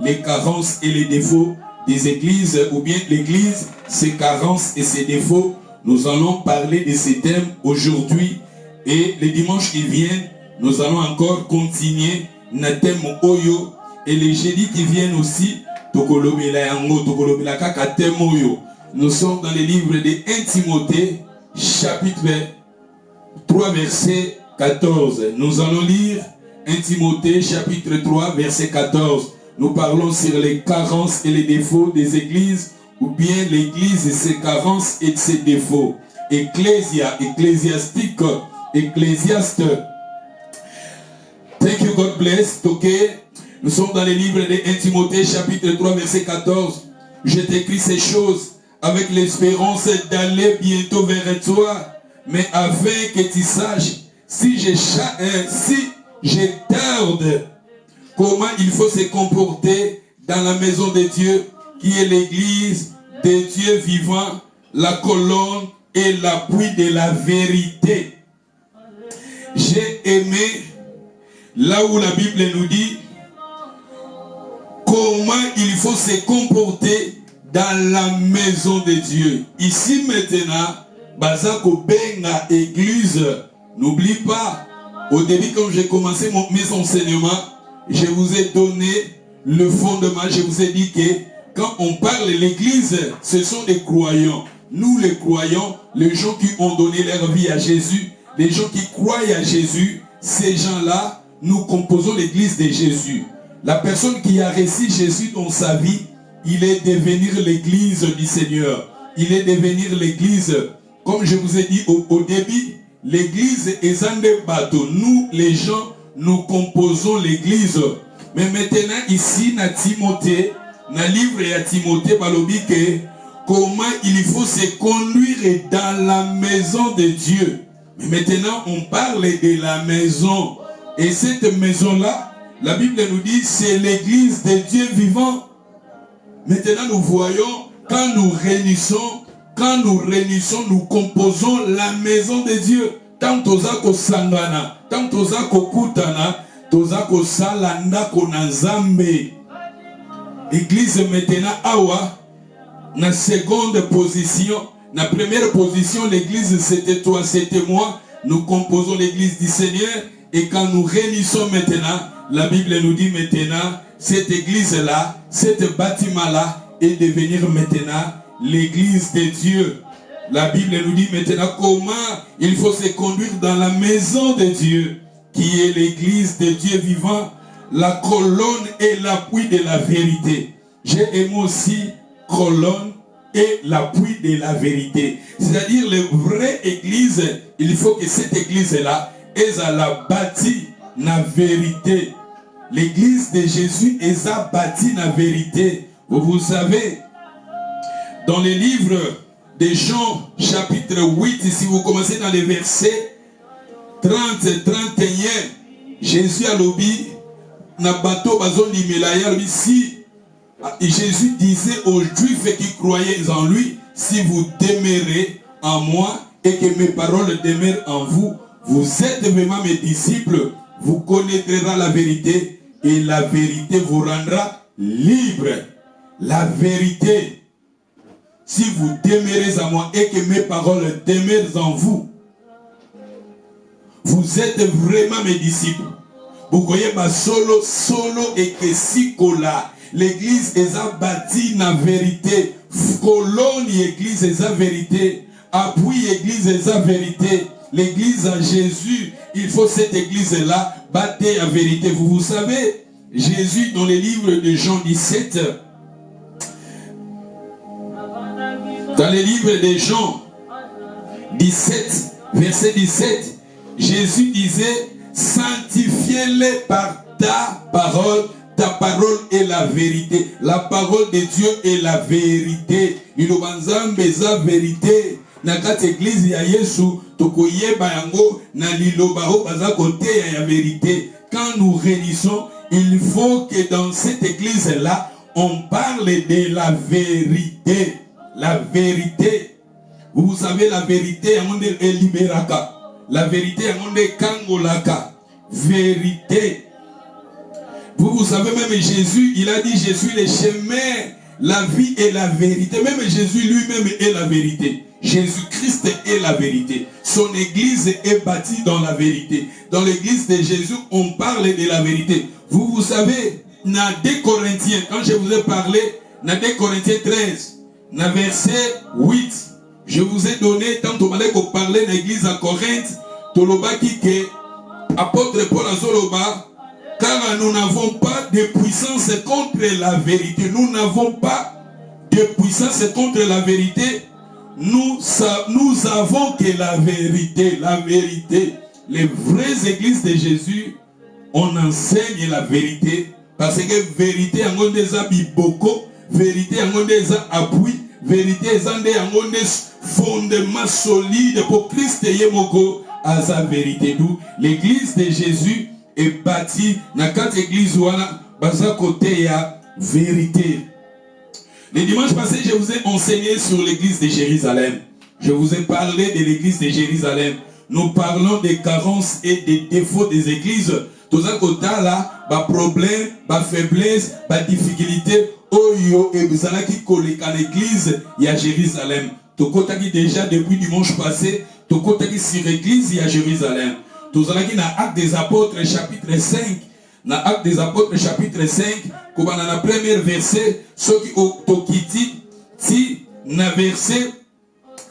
Les carences et les défauts des églises, ou bien l'église, ses carences et ses défauts. Nous allons parler de ces thèmes aujourd'hui, et les dimanches qui viennent, nous allons encore continuer na thème Oyo, et les jeudis qui viennent aussi, nous sommes dans les livres de 1 Timothée, chapitre 3, verset 14. Nous allons lire 1 Timothée, chapitre 3, verset 14. Nous parlons sur les carences et les défauts des églises, ou bien l'église et ses carences et ses défauts. Ecclésiaste. Thank you, God bless. Ok, nous sommes dans les livres de 1 Timothée, chapitre 3, verset 14. Je t'écris ces choses avec l'espérance d'aller bientôt vers toi, mais afin que tu saches, si je tarde, comment il faut se comporter dans la maison de Dieu, qui est l'église de Dieu vivant, la colonne et l'appui de la vérité. J'ai aimé là où la Bible nous dit comment il faut se comporter dans la maison de Dieu. Ici maintenant, Bazako Benga église, n'oublie pas, au début quand j'ai commencé mes enseignements, je vous ai donné le fondement. Je vous ai dit que quand on parle de l'église, ce sont des croyants. Nous les croyants, les gens qui ont donné leur vie à Jésus, les gens qui croient à Jésus, ces gens-là, nous composons l'église de Jésus. La personne qui a reçu Jésus dans sa vie, il est devenir l'église du Seigneur. Il est devenir l'église, comme je vous ai dit au début, l'église est un des bateaux. Nous, les gens, nous composons l'église. Mais maintenant, ici, na Timothée, na livre à Timothée, balobike, comment il faut se conduire dans la maison de Dieu. Mais maintenant, on parle de la maison. Et cette maison-là, la Bible nous dit, c'est l'église de Dieu vivant. Maintenant, nous voyons, quand nous réunissons, nous composons la maison de Dieu. Tant tozako sangana, tant tozako kutana, tozako salanda konazambe. Église maintenant awa, na seconde position, na première position, l'église c'était toi, c'était moi. Nous composons l'église du Seigneur, et quand nous réunissons maintenant, la Bible nous dit maintenant, cette église-là, cet bâtiment-là est devenir maintenant l'église de Dieu. La Bible nous dit maintenant comment il faut se conduire dans la maison de Dieu, qui est l'église de Dieu vivant, la colonne et l'appui de la vérité. J'ai aimé aussi colonne et l'appui de la vérité. C'est-à-dire, la vraie église, il faut que cette église-là est à la bâtie la vérité. L'église de Jésus est à bâtie la vérité. Vous savez, dans les livres de Jean, chapitre 8, si vous commencez dans les versets 30 et 31, Jésus a lobby, na bateau bazon di melaya, si Jésus disait aux Juifs qui croyaient en lui, si vous demeurez en moi et que mes paroles demeurent en vous, vous êtes vraiment mes disciples, vous connaîtrez la vérité et la vérité vous rendra libre. La vérité. Si vous demeurez en moi et que mes paroles demeurent en vous, vous êtes vraiment mes disciples. Vous voyez, solo et que si kola. L'église est bâtie la vérité. Colonne église est la vérité. Appui église est la vérité. L'église à Jésus, il faut cette église-là bâtir la vérité. Vous savez, Jésus dans les livres de Jean 17, dans les livres de Jean 17, verset 17, Jésus disait, sanctifiez-les par ta parole est la vérité. La parole de Dieu est la vérité. Il nous la vérité. Na kati église ya Yesu, tokoyeba yango na lilobao baza kote ya vérité. Quand nous réunissons, il faut que dans cette église-là, on parle de la vérité. La vérité. Vous savez la vérité, est libéraka. La vérité, est kangolaka. Vérité. Vous savez, même Jésus, il a dit, je suis le chemin, la vie et la vérité. Même Jésus lui-même est la vérité. Jésus-Christ est la vérité. Son église est bâtie dans la vérité. Dans l'église de Jésus, on parle de la vérité. Vous savez, dans 2 Corinthiens, quand je vous ai parlé, dans 2 Corinthiens 13, dans verset 8, je vous ai donné, tant qu'on parlait de l'église à Corinthe, Toloba qui que apôtre Paul Azoloba, car nous n'avons pas de puissance contre la vérité. Nous n'avons pas de puissance contre la vérité. Nous avons que la vérité. La vérité. Les vraies églises de Jésus, on enseigne la vérité. Parce que vérité, en des abiboko, vérité, en des appui, vérité, en des fondements solides pour Christ et Yemoko à sa vérité. D'où l'église de Jésus est bâtie dans 4 églises où on côté à vérité. Le dimanche passé, je vous ai enseigné sur l'église de Jérusalem. Je vous ai parlé de l'église de Jérusalem. Nous parlons des carences et des défauts des églises. Tout ça côté là, bas problème, bas faiblesse, bas difficulté. Oyo et bizala qui collent à l'église, il y a Jérusalem. Tout côté qui déjà depuis dimanche passé, tout côté qui sur l'église, il y a Jérusalem. Tout ça qui dans Actes des Apôtres chapitre 5. Dans Actes des Apôtres chapitre 5, comme dans la première verset, ceux qui ont dit, dans verset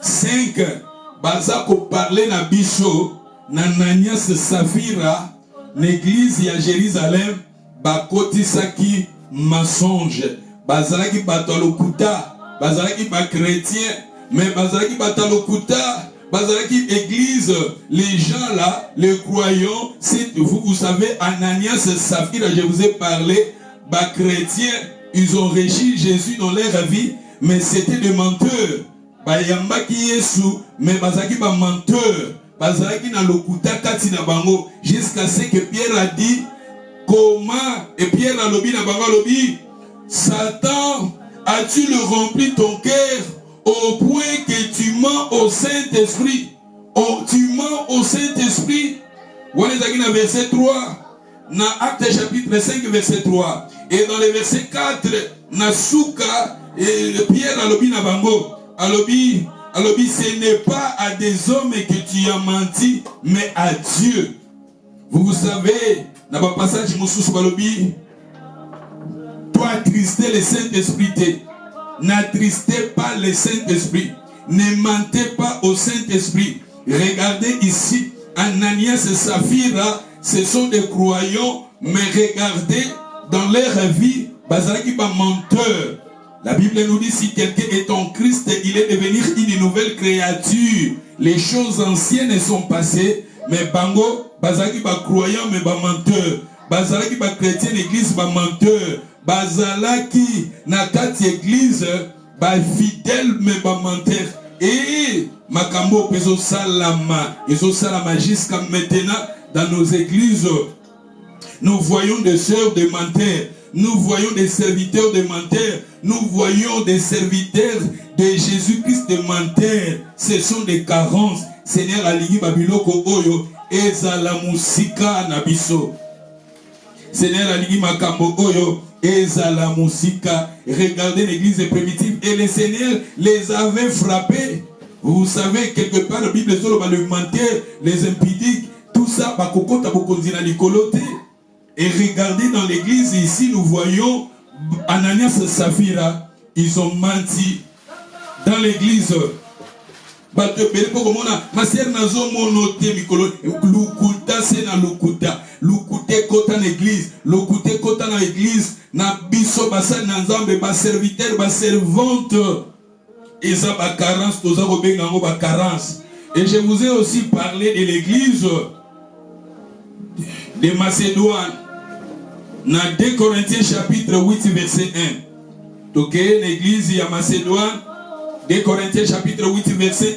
5, baza ko parler na biso, na Ananias Safira, l'église à Jérusalem, bakoti saki mensonge, bazala ki batalokuta, bazala ki ba chrétien, mais bazala ki batalokuta. Bazalaki église, les gens là, les croyants, vous savez, Ananias Saphira, je vous ai parlé, chrétiens, ils ont régi Jésus dans leur vie, mais c'était des menteurs. Yamba qui est sous, mais bazalaki ba menteur, bazalaki na lokuta kati na bango, jusqu'à ce que Pierre a dit, comment, et Pierre a lobi na bango lobi, Satan, as-tu le rempli ton cœur au point que tu mens au Saint-Esprit? Tu mens au Saint-Esprit. Voilà dans verset 3. Dans Acte chapitre 5, verset 3. Et dans le verset 4, Nasuka et Pierre alobi na bango. Alobi, ce n'est pas à des hommes que tu as menti, mais à Dieu. Vous savez, dans le passage Moussous Balobi, toi attrister le Saint-Esprit. N'attristez pas le Saint-Esprit. Ne mentez pas au Saint-Esprit. Regardez ici, Ananias et Saphira, ce sont des croyants, mais regardez dans leur vie, bazalaki ba menteur. La Bible nous dit, si quelqu'un est en Christ, il est devenu une nouvelle créature. Les choses anciennes sont passées, mais bango, bazalaki ba croyant, mais ba menteur. Bazalaki ba chrétien, l'église ba menteur. Bazalaki na kati église ba fidèle mais ba menteur. Et makambo peso salama jusqu'à maintenant dans nos églises. Nous voyons des sœurs de menteurs, nous voyons des serviteurs de menteurs, nous voyons des serviteurs de Jésus-Christ de menteurs. Ce sont des carences. Seigneur alingi babiloko oyo ezala musika na biso. Seigneur alingi makambo oyo ezala musika. Regardez l'église primitive et le Seigneur les avait frappés. Vous savez, quelque part, la Bible dit le menteur, les impudiques, tout ça, et regardez dans l'église ici, nous voyons Ananias et Saphira, ils ont menti dans l'église. Ma sœur nazo monoté mikolo lukuta c'est na lukuta lukute kota na église lukute kota na église na biso basa na nzambe ba serviteur ba servante eza ba carence toza ko benga ngo ba carence. Et je vous ai aussi parlé de l'église de Macédoine dans 2 Corinthiens chapitre 8 verset 1. Donc l'église de Macédoine 2 Corinthiens chapitre 8 verset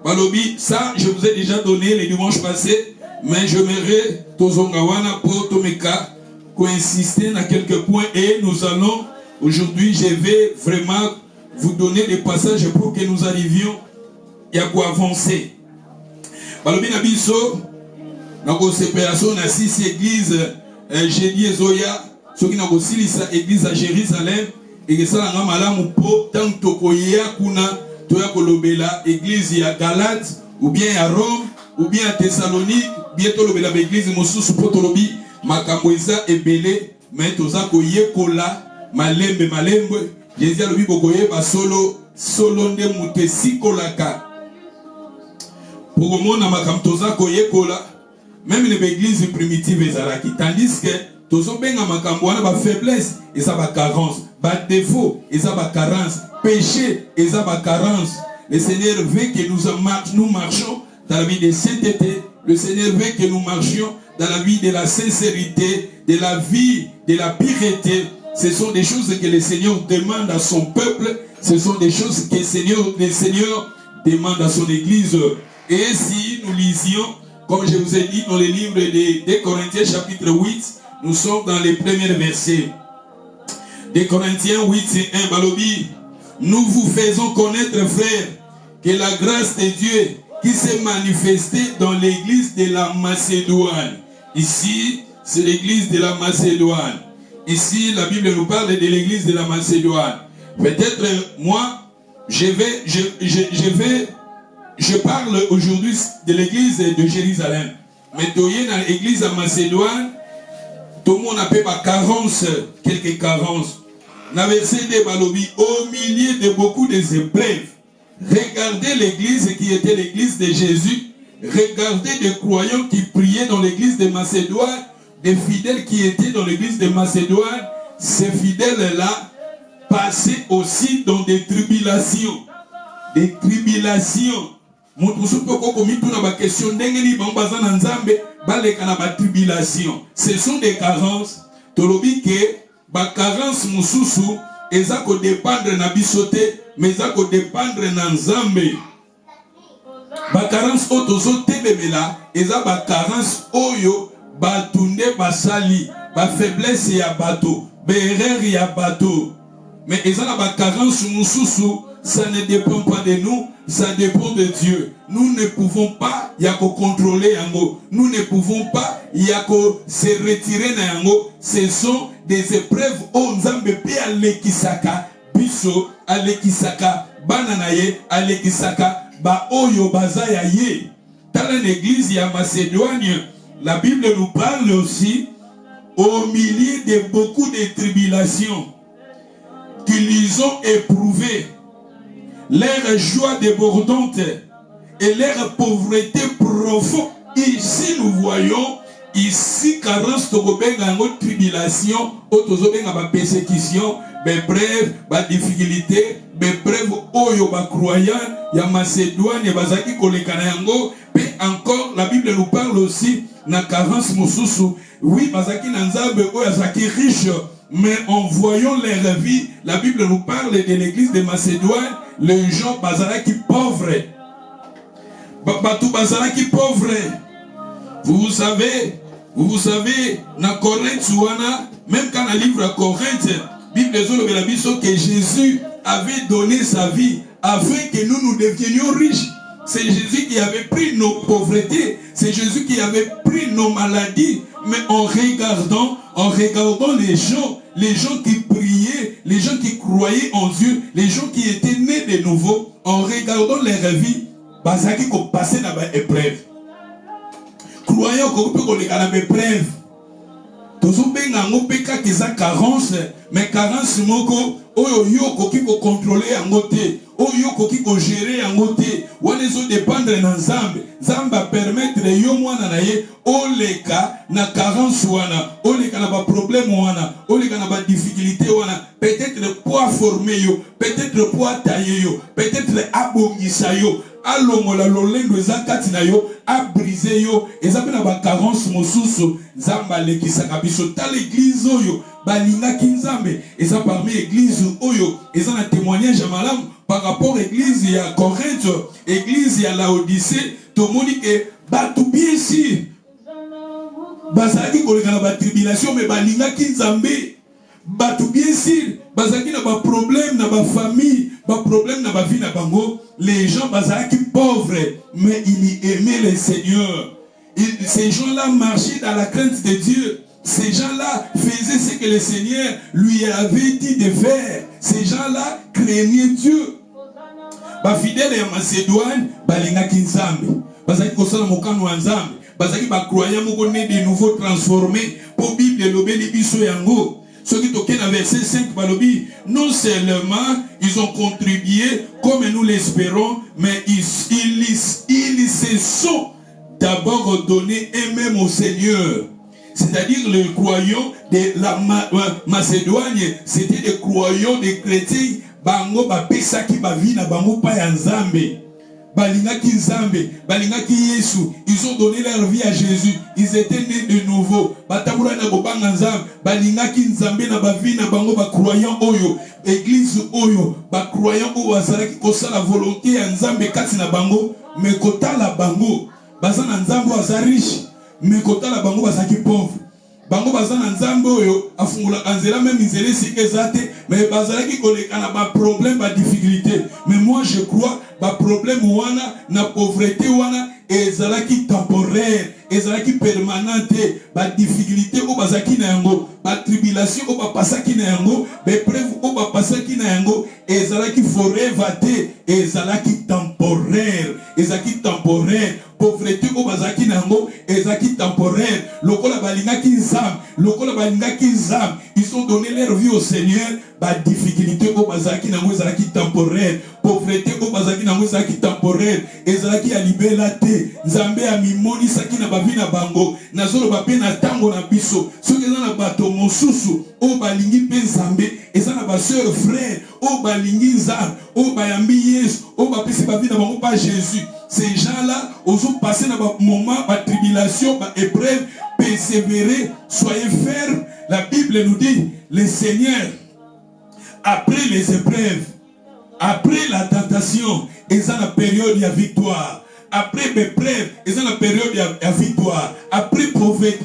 1. Balobi, ça je vous ai déjà donné le dimanche passé, mais je m'aimerais Tozongawana pour Tomeka insister dans quelques points et nous allons aujourd'hui, je vais vraiment vous donner des passages pour que nous arrivions ya ko avancer. Balobi na biso na ko séparation na 6 églises jeudi ezoya soki na ko silisa église à Jérusalem et que ça nga malamu po tant tokoya kuna toya kolobela église ya Galate ou bien à Rome ou bien à Thessalonique bien tolobela ba église mosusu po tolobi makambo eza ebele mais toza koyekola malembe Jésus alobi bokoye ba solo nde mutesi kolaka pour mona makambo toza koyekola même les églises primitives ezalaki tandis que tozo benga makambo wana ba faiblesse eza ba carence ba défaut eza ba carence péché eza ba carence. Le Seigneur veut que nous marchions dans la vie de sainteté. Le Seigneur veut que nous marchions dans la vie de la sincérité, de la vie de la pureté. Ce sont des choses que le Seigneur demande à son peuple. Ce sont des choses que le Seigneur demande à son église. Et si nous lisions, comme je vous ai dit dans le livre de Corinthiens chapitre 8, nous sommes dans les premiers versets. De Corinthiens 8 et 1, Balobi, nous vous faisons connaître, frères, que la grâce de Dieu qui s'est manifestée dans l'église de la Macédoine. Ici, c'est l'église de la Macédoine. Ici, la Bible nous parle de l'église de la Macédoine. Peut-être moi, je parle aujourd'hui de l'église de Jérusalem. Mais dans l'église de Macédoine, tout le monde appelle ma carence, quelques carences. Dans le verset de Balobi, au milieu de beaucoup d'épreuves, regardez l'église qui était l'église de Jésus. Regardez des croyants qui priaient dans l'église de Macédoine, des fidèles qui étaient dans l'église de Macédoine. Ces fidèles-là passaient aussi dans des tribulations. Des tribulations. Ce sont des carences. Tolobi ke ba carence mususu eza ko dépendre na bisote mais eza ko dépendre na Nzambe. Ba carence otozo tebemela eza ba carence oyo batunde basali ba faiblesse ya bato ba erreur ya bato. Mais eza na ba carence mususu, ça ne dépend pas de nous, ça dépend de Dieu. Nous ne pouvons pas yako contrôler yango. Nous ne pouvons pas yako se retirer na yango. Ce sont des épreuves au Nzambe pe alekisaka biso alekisaka bananaye alekisaka ba oyo bazaya ye. Dans l'église ya Macédoine, la Bible nous parle aussi au milieu de beaucoup de tribulations qu'ils ont éprouvées, leur joie débordante et leur pauvreté profonde. Ici nous voyons ici carence tokobenga ngo tribulation, otozobenga ba persécution, ba brève, ba difficulté, ba brève oyo ba croyant ya Macédoine bazaki kolekana yango. Puis encore la Bible nous parle aussi na carence mususu. Oui, bazaki na Nzambe oyo azaki riche, mais en voyant leur vie, la Bible nous parle de l'église de Macédoine, les gens bazalaki pauvres. Batou bazalaki pauvres. Vous savez, dans Corinthe, même quand on livre à Corinthe, la Bible dit que Jésus avait donné sa vie afin que nous devenions riches. C'est Jésus qui avait pris nos pauvretés, c'est Jésus qui avait pris nos maladies. Mais en regardant les gens qui priaient, les gens qui croyaient en Dieu, les gens qui étaient nés de nouveau, en regardant leur vie, bazaki ko passer dans l'épreuve. Croyons qu'on peut qu'on ait épreuve. Toujours bien en opéka qui a carence, mais carence moko, oyo yo koki ko contrôler en côté, oyo koki ko gérer en côté, ou les autres dépendre dans Nzambe. Nzamba permettre yo mwana na ye, oleka na carence wana, oleka na ba problème wana, oleka na ba difficulté wana, peut-être pour former yo, peut-être pour tailler yo, peut-être abongisa yo. Alongola lolendo ezakati na yo a briser yo ezape na ba carence mosusu Nzamba lekisaka biso ta l'église oyo balingaki Nzambe eza parmi église oyo eza na témoignage ya malamu par rapport église ya Corinthe, église ya Laodicée. Tomoni ke batu bien sûr bazaki koleka na ba tribulation mais balingaki Nzambe. Batu bien sûr bazaki na ba problème na ba famille problème na ba vie na bango, les gens bazaki pauvres, mais ils aimaient le Seigneur. Ces gens-là marchaient dans la crainte de Dieu. Ces gens-là faisaient ce que le Seigneur lui avait dit de faire. Ces gens-là craignaient Dieu. Ba fidèle ya Macédoine, balingaki Nzambe. Bazaki kosala mokano wa Nzambe. Bazaki ba croyants moko né de nouveau transformés. Pour Bible lobeli biso yango. Ceux qui toquent dans verset 5 balobi, non seulement ils ont contribué comme nous l'espérons, mais ils se sont d'abord donnés eux-mêmes au Seigneur. C'est-à-dire les croyants de la Macédoine, c'était des croyants, des chrétiens, bango ba pesaki ba vie na bango pa ya Nzambe. Balingaki Nzambe, balingaki Yesu, ils ont donné leur vie à Jésus, ils étaient nés de nouveau. Batabura na bobanga Nzambe, balingaki Nzambe na ba vie na bango ba croyant oyo, église oyo, ba croyant oyo azalaki kosala volonté ya Nzambe kati na bango, mais kotala bango, bazana Nzambe aza riche, mais kotala bango bazaki pauvre. Bango bazana Nzambe oyo afungula anzela même nzela sikezate, mais bazalaki koleka na ba problème ba difficulté. Mais moi je crois ba problème wana na pauvreté wana ezalaki temporaire, ezalaki permanente, ba difficulté o bazaki na yango, ba tribulation o ba pasaki na yango, ba épreuve o ba pasaki na yango, ezalaki forever te, ezalaki temporaire, ezalaki temporaire. Pauvreté o bazaki na yango, ezalaki temporaire. Lokola balingaki Nzambe, lokola balingaki Nzambe, ils ont donné leur vie au Seigneur. Ba difficulté o bazaki na yango ezalaki temporaire. Pauvreté o bazaki na yango ezalaki temporaire. Ezalaki ya libela te. Nzambe a mimoni saki na bavi na bango. Nazolo bape na tango na biso. Soki eza na bato mosusu o balingi pe Nzambe, eza na ba sœur frère o balingi Nzambe, o bayambi Yesu, o bapesi bavi na bango pa Jésus. Ces gens-là, ils ont passé dans un moment, la tribulation, l'épreuve, persévérer, soyez fermes. La Bible nous dit, le Seigneur, après les épreuves, après la tentation, ils ont la période de victoire. Après l'épreuve, ils ont la période de victoire. Après pauvreté,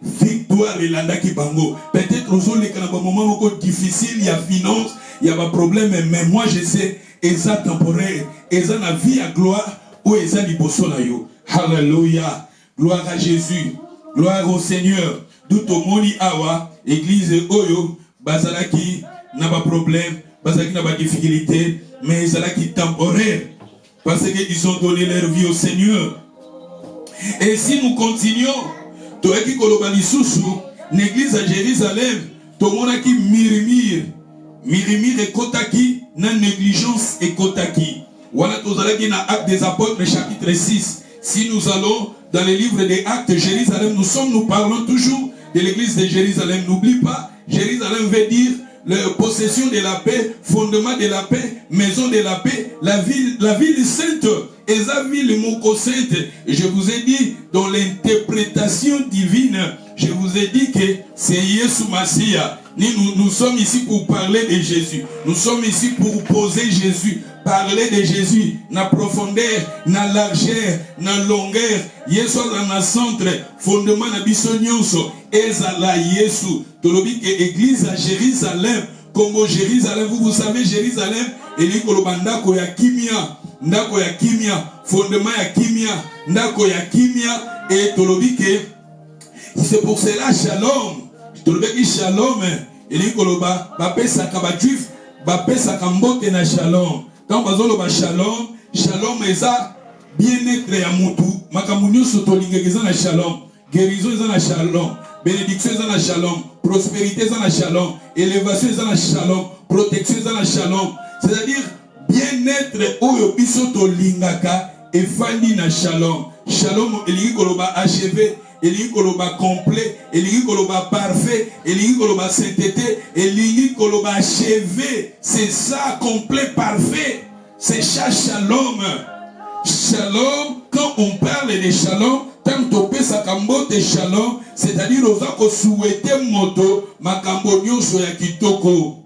victoire et l'andaki bango. Peut-être aux autres, il y a un moment difficile, il y a finance, il y a un problème, mais moi je sais, eza temporaire, eza na vie à gloire ou eza liboso na yo. Alléluia. Gloire à Jésus. Gloire au Seigneur. D'où moni awa église oyo bazalaki na ba problème, bazalaki na ba difficulté, mais ezalaki temporaire parce que ils ont donné leur vie au Seigneur. Et si nous continuons, toeki koloba lisusu, l'église à Jérusalem, tomonaki mirimir et kotaki na négligence et kotaki. Voilà tozalaki na Actes des Apôtres chapitre 6. Si nous allons dans les livres des Actes, Jérusalem, nous parlons toujours de l'église de Jérusalem. N'oublie pas, Jérusalem veut dire la possession de la paix, fondement de la paix, maison de la paix, la ville sainte. Et la ville moko sainte. Et je vous ai dit, dans l'interprétation divine, je vous ai dit que c'est Yesu Masia. Nous sommes ici pour parler de Jésus. Nous sommes ici pour poser Jésus. Parler de Jésus. Na profondeur, na largeur, na longueur. Yesu na centre. Fondement na biso nyonso. Ezala Yesu. Tolobi que église à Jérusalem. Congo Jérusalem. Vous savez Jérusalem. Eli koloba ndako ya kimia. Ndako ya kimia. Fondement ya kimia. Ndako ya kimia. Et tolobi que c'est pour cela shalom. Tolobeki shalom, eli koloba bapesa ka ba juif, bapesa ka mbote na shalom. Quand bazolo ba shalom, shalom eza bien-être ya mutu, makambo nyonso tolingeka eza na shalom, guérison eza na shalom, bénédiction eza na shalom, prospérité eza na shalom, élévation eza na shalom, protection eza na shalom. C'est-à-dire bien-être oyo biso tolingaka efandi na shalom. Shalom eli koloba achevé, elingi koloba complet, elingi koloba parfait, elingi koloba sainteté, elingi koloba achevé. C'est ça, complet, parfait. C'est ça, shalom. Shalom, quand on parle de shalom, tant topé sa kambo de shalom, c'est-à-dire aux ako souhaité moto, makambo nyonso ya kitoko.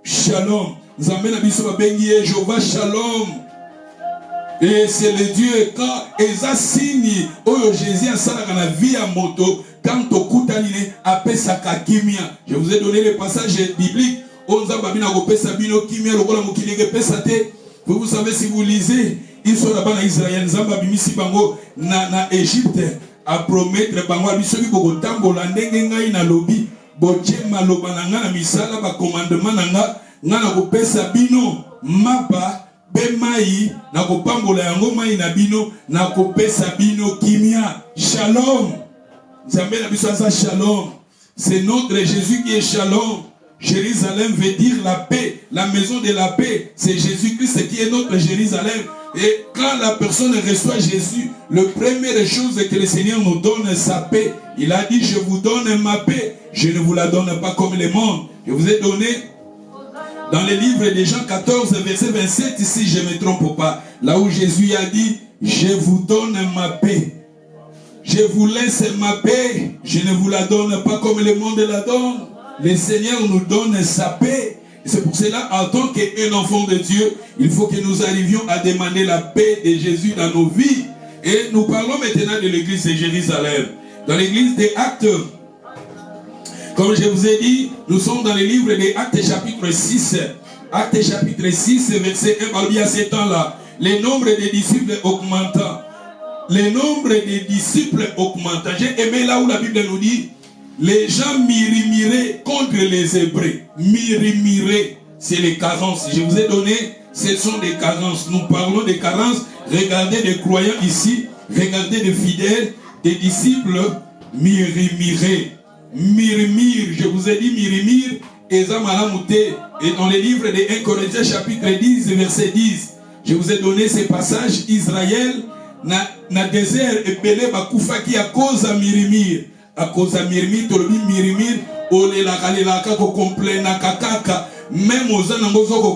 Shalom. Nzambe na biso babengi Jéhovah shalom. Et c'est le Dieu quand eza signe oyo Jésus a salaka na vie à moto quand okutani apesa kakimia. Je vous ai donné le passage biblique Vous savez, si vous lisez, ils sont là-bas en Israël, na Égypte, à promettre, mapa bemai na kopambola yango mai na bino na kopesa bino kimia. Shalom. Nzambe na biso aza shalom. C'est notre Jésus qui est shalom. Jérusalem veut dire la paix, la maison de la paix. C'est Jésus-Christ qui est notre Jérusalem. Et quand la personne reçoit Jésus, la première chose que le Seigneur nous donne, sa paix. Il a dit, je vous donne ma paix. Je ne vous la donne pas comme le monde. Je vous ai donné dans le livre de Jean 14, verset 27, si je ne me trompe pas, là où Jésus a dit, je vous donne ma paix. Je vous laisse ma paix. Je ne vous la donne pas comme le monde la donne. Le Seigneur nous donne sa paix. C'est pour cela, en tant qu'enfant de Dieu, il faut que nous arrivions à demander la paix de Jésus dans nos vies. Et nous parlons maintenant de l'église de Jérusalem. Dans l'église des Actes, comme je vous ai dit, nous sommes dans le livre des Actes chapitre 6. Actes chapitre 6, verset 1. Il y a ce temps-là, le nombre des disciples augmentant. Le nombre des disciples augmentant. J'ai aimé là où la Bible nous dit, les gens murmuraient contre les Hébreux. Murmuraient, c'est les carences. Je vous ai donné, ce sont des carences. Nous parlons des carences. Regardez les croyants ici. Regardez les fidèles, des disciples murmuraient. Murmure, je vous ai dit murmure, et dans le livre de 1 Corinthiens chapitre 10, verset 10, je vous ai donné ces passages. Israël, na désert, et belé bakufa qui à cause à murmure. À cause à murmure, tolobi murmure, ole la kalelaka ko complain na kakaka, même aux anangozo ko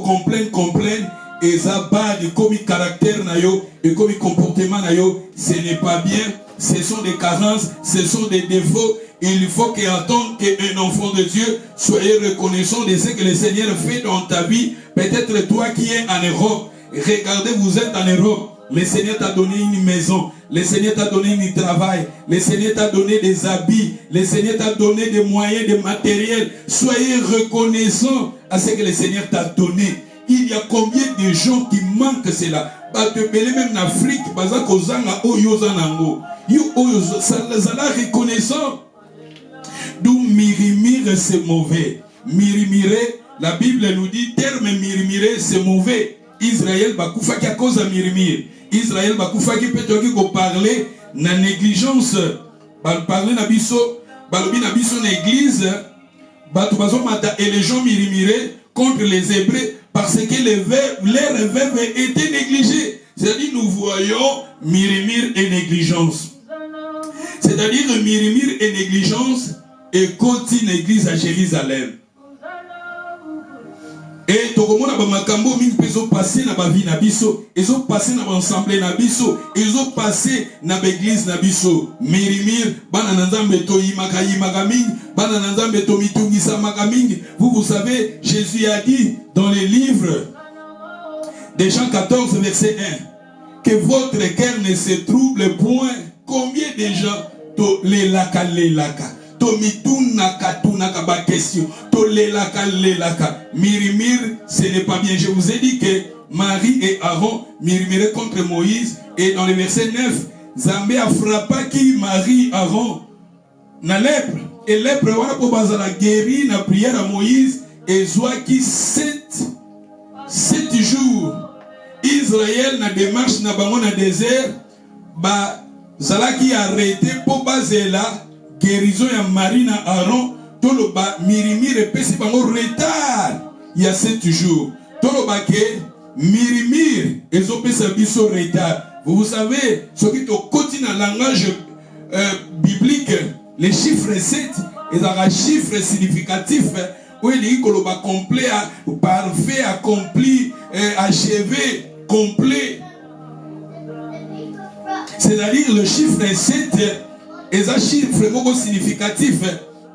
complain, et ça bad comme caractère na yo, et comme comportement na yo, ce n'est pas bien, ce sont des carences, ce sont des défauts. Il faut qu'en tant qu'un enfant de Dieu, soyez reconnaissant de ce que le Seigneur fait dans ta vie. Peut-être toi qui es en Europe, regardez, vous êtes en Europe. Le Seigneur t'a donné une maison. Le Seigneur t'a donné un travail. Le Seigneur t'a donné des habits. Le Seigneur t'a donné des moyens, des matériels. Soyez reconnaissants à ce que le Seigneur t'a donné. Il y a combien de gens qui manquent cela? Même en Afrique, reconnaissant. D'où murmurer, c'est mauvais. Murmurer, la Bible nous dit, terme murmurer, c'est mauvais. Israël bakoufa qui a cause à murmurer. Israël bakoufa qui peut parler na négligence. Parler na biso, balobi na biso na église, et les gens murmuraient contre les Hébreux parce que leurs veuves étaient négligés. C'est-à-dire nous voyons murmure et négligence. C'est-à-dire murmure et négligence et continue l'église à Jérusalem. Et tout le monde a makambo mingi peso passé na ba vie na biso, ils ont passé na ba assemblée na biso, ils ont passé na l'église na biso. Murmure, bana nzambe to yimaka mingi, bana nzambe to mitungisa maka mingi. Vous savez, Jésus a dit dans les livres de Jean 14 verset 1 que votre cœur ne se trouble point. Combien de gens to lelaka murmure, ce n'est pas bien. Je vous ai dit que Marie et Aaron murmuraient contre Moïse. Et dans le verset 9, Zambé a frappé qui Marie et Aaron na lèpre. Et lèpre wana po bazala guéri na prière à Moïse. Et soit qui 7 jours. Israël na démarche na bango na désert. Ba zala qui arrêté pour baser là. Guérison ya Marie na Aaron, toloba murmure pesi bango retard. Il y a 7 jours. Toloba ke murmure ezopesa biso retard. Vous savez, ce qui est au quotidien langage biblique, les chiffres 7 est un chiffre significatif où il dit koloba complet, parfait, accompli, achevé, complet. C'est-à-dire le chiffre 7 et un chiffre beaucoup significatif.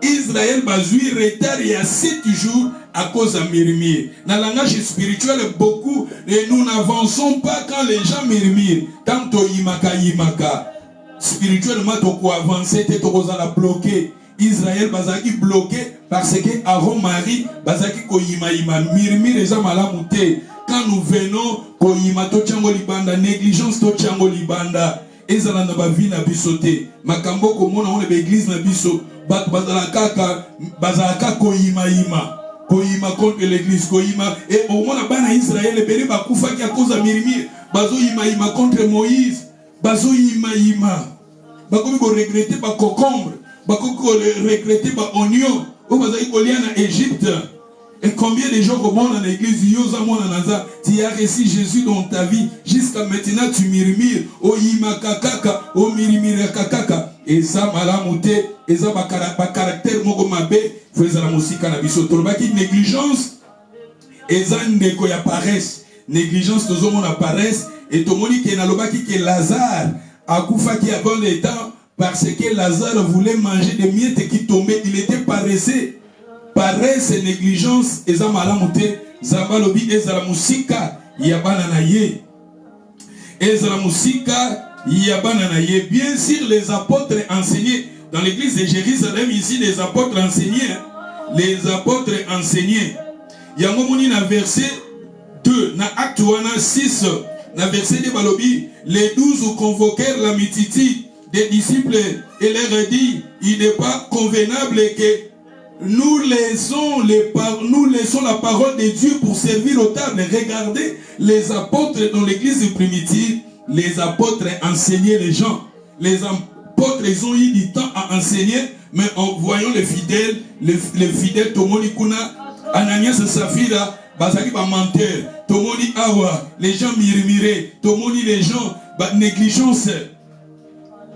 Israël bazui retard il y a 7 jours à cause de murmure. Dans le langage spirituel, beaucoup, et nous n'avançons pas quand les gens murmurent. Quand tu yimaka. Spirituellement, tu peux avancer, tu peux la bloquer. Israël bazaki bloqué parce que Aaron Marie bazaki koyima yima mirmir eza malamu te. Quand nous venons koyima to tchango libanda négligence to tchango libanda ezala na ba vie na biso te. Makambo komona on l'église na biso bat bazala kaka koyima yima. Koyima contre l'église koyima et au moins bana Israël ebele bakufa ki a cause de mirmir bazo yima yima contre Moïse bazo yima yima bakomi ko regretter ba concombre bakomi ko regretter ba oignon ou bazaki kolia na Égypte. Et combien de gens comme dans l'église tu as reçu Jésus dans ta vie jusqu'à maintenant tu murmures o yima kakaka o mirimira kakaka et ça malamute et ça ba caractère moko mabe faisait la musique na biso tolobaki négligence et ça ndeko ya paresse négligence tous on paresse et tomoni ke nalobaki ke Lazare akufa ki avant le temps parce que Lazare voulait manger des miettes qui tombaient, il était paresseux. Paresse et négligence, eza malamuté, zabalobi ezala musika yabana na ye. Ezala musika yabana na ye. Bien sûr, les apôtres enseignaient dans l'église de Jérusalem ici, les apôtres enseignaient. Les apôtres enseignaient. Yango moni na verset 2, na acte 6, na verset 2 balobi, les 12 convoquèrent la multitude des disciples et leur dit, il n'est pas convenable que nous laissons la parole de Dieu pour servir aux tables. Regardez les apôtres dans l'église primitive. Les apôtres enseignaient les gens. Les apôtres, ils ont eu du temps à enseigner, mais en voyant les fidèles, Tomoni Kuna, Ananias et Saphira, Bazaki ba menteur, Tomoni Awa, les gens murmuraient, Tomoni les gens, négligence.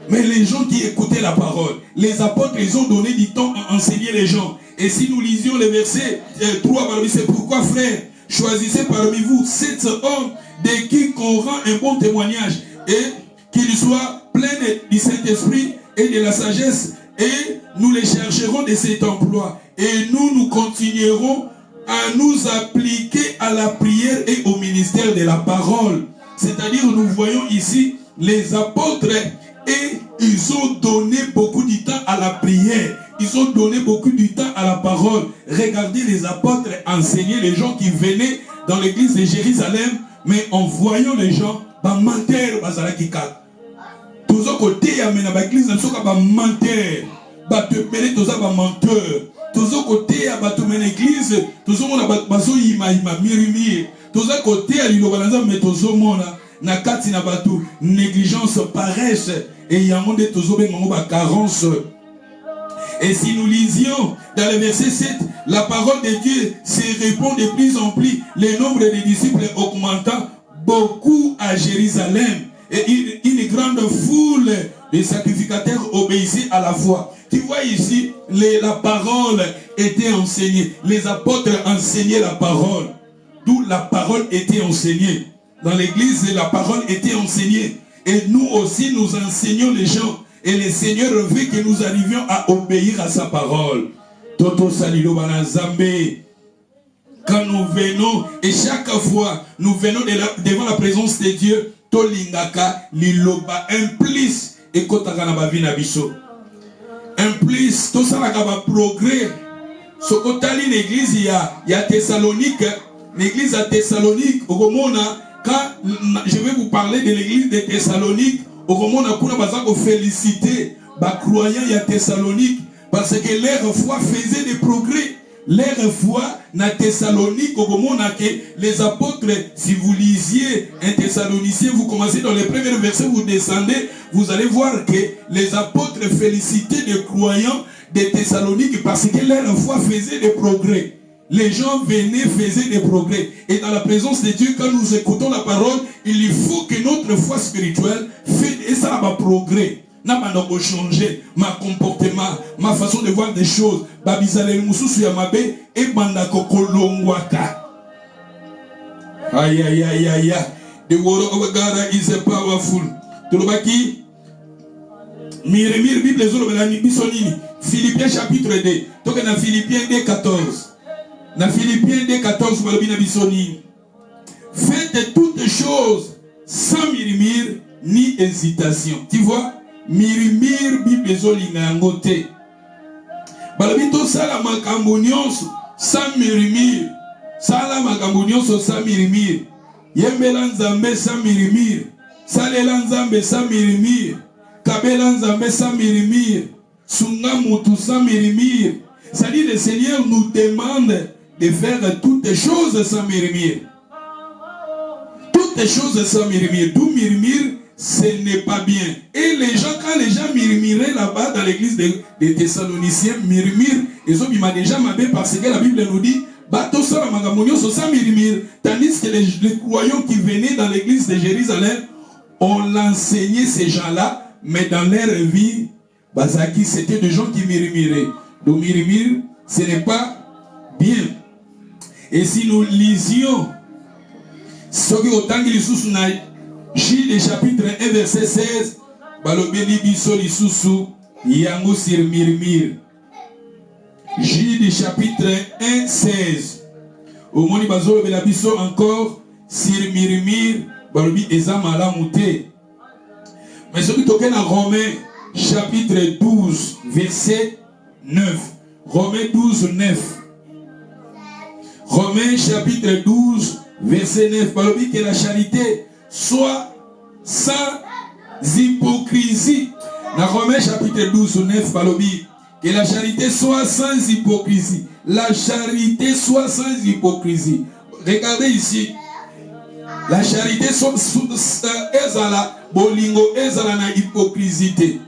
Mais les gens qui écoutaient la parole, les apôtres, ils ont donné du temps à enseigner les gens. Et si nous lisions le verset 3, c'est pourquoi, frère, choisissez parmi vous 7 hommes de qui qu'on rend un bon témoignage et qu'ils soient pleins du Saint-Esprit et de la sagesse. Et nous les chercherons de cet emploi. Et nous continuerons à nous appliquer à la prière et au ministère de la parole. C'est-à-dire, nous voyons ici les apôtres. Et ils ont donné beaucoup de temps à la prière. Ils ont donné beaucoup de temps à la parole. Regardez les apôtres enseigner les gens qui venaient dans l'église de Jérusalem. Mais en voyant les gens, menteur, bazalakika. Tous aux côtés, il y a l'église, il y a menteur. Tous aux côtés, il y a l'église, tous aux côtés, il y a tous aux côtés, il y a nakati na batu négligence paresse et yamonde tozobe ngoba carence. Et si nous lisions dans le verset 7, la parole de Dieu se répand de plus en plus, le nombre de disciples augmentant beaucoup à Jérusalem et une grande foule de sacrificateurs obéissaient à la foi. Tu vois ici, la parole était enseignée, les apôtres enseignaient la parole, d'où la parole était enseignée. Dans l'église, la parole était enseignée. Et nous aussi, nous enseignons les gens. Et le Seigneur veut que nous arrivions à obéir à sa parole. Toto Salilo Banazambe. Quand nous venons, et chaque fois, nous venons devant la présence de Dieu, Tolingaka, Liloba, implice, et Kotakana Bavina Biso. Implice, tout ça, là, progrès. Ce côté-là, l'église, il y a Thessalonique. L'église à Thessalonique, au Romona. Quand je vais vous parler de l'église de Thessalonique, au moment où on a félicité les croyants à Thessalonique parce que leur foi faisait des progrès. Leur foi na Thessalonique, au moment où les apôtres, si vous lisiez un Thessalonicien, vous commencez dans les premiers versets, vous descendez, vous allez voir que les apôtres félicitaient les croyants de Thessalonique parce que leur foi faisait des progrès. Les gens venaient, faisaient des progrès. Et dans la présence de Dieu, quand nous écoutons la parole, il faut que notre foi spirituelle fait, et ça va progrès. N'a pas changer ma comportement, ma façon de voir des choses. Babizale mususu ya mabe et bandako kolongwaka. Aïe aïe aïe aïe. The word of God is powerful. Tulobaki Miremir Bible zolobelani bisonini. Philippiens chapitre 2. Toke na Philippiens 2:14. Dans Philippiens 2:14, faites toutes choses sans murmure ni hésitation. Tu vois, murmure, Bible zolinga ngote. balabito sala makambo nyonso sans murmure. Sala makambo nyonso sans murmure. Yembela nzambe sans murmure. Salela nzambe sans murmure. Kabela nzambe sans murmure. Sunga mutu sans murmure. C'est-à-dire le Seigneur nous demande de faire toutes les choses sans murmure. Toutes les choses sans murmure. D'où murmure, ce n'est pas bien. Et les gens, quand les gens murmuraient là-bas dans l'église des Thessaloniciens, murmurent, ils ont déjà mabé parce que la Bible nous dit, bateau sans murmure. Tandis que les croyants qui venaient dans l'église de Jérusalem, on l'enseignait ces gens-là, mais dans leur vie, Bazaki, c'était des gens qui murmuraient. Donc murmure, ce n'est pas bien. Et si nous lisions ce qui autant qu'il sous Gilles chapitre 1 verset 16, balobeli biso lisusu yango sur murmure. Gilles chapitre 1 16. Au moni bazolo bela biso encore sur murmure balobi ezamala muté. Mais ce qui toque dans Romains chapitre 12 verset 9. Romains 12 9. Romains chapitre 12 verset 9. Balobi que la charité soit sans hypocrisie. Dans Romains chapitre 12 9. Balobi que la charité soit sans hypocrisie. La charité soit sans hypocrisie. Regardez ici. La charité ezala bolingo ezala na hypocrisie.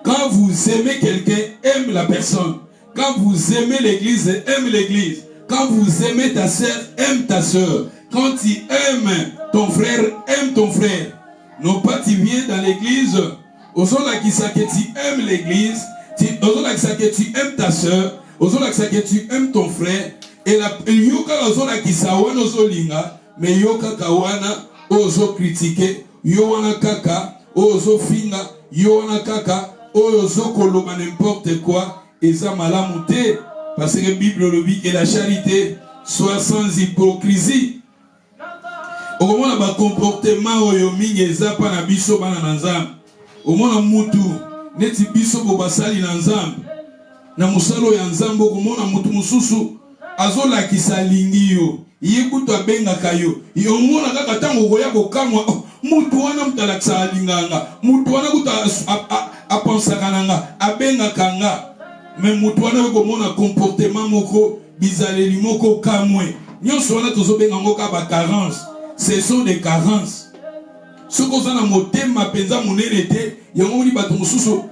Quand vous aimez quelqu'un, aime la personne. Quand vous aimez l'église, aime l'église. Quand vous aimez ta soeur, aime ta soeur. Quand tu aimes ton frère, aime ton frère. Non pas tu viens dans l'église, au son là qui ça que tu aimes l'église, au son là que tu aimes ta soeur, au son là que tu aimes ton frère. Et la yoka au son là qui ça wana ozo linga, mais yoka kawana ozo critiquer, yowana kaka ozo finga, yowana kaka ozo koloba n'importe quoi. Et ça malamu te, parce que la Bible le dit que la charité soit sans hypocrisie. Au moment où le comportement oyomi ezapa na biso bana nanzam. Au moment où mutu neti biso bobasali nanzam. Na musalo ya nzambo au moment où mutu mususu azola kisalingi yo. Yekutu abenga kayo. Yo mona kaka tango koya kokamwa mutu wana mutala kisalinganga. Mutu wana kuta aponsaka nanga abenga kanga. Mais mutuana ko mona comportement moko bizaleli moko kamwe nyonso wana tozobenga ngoka ba carence. Ce sont des carences. Ce qu'on a dans motema penza monene te yango ni bato mususu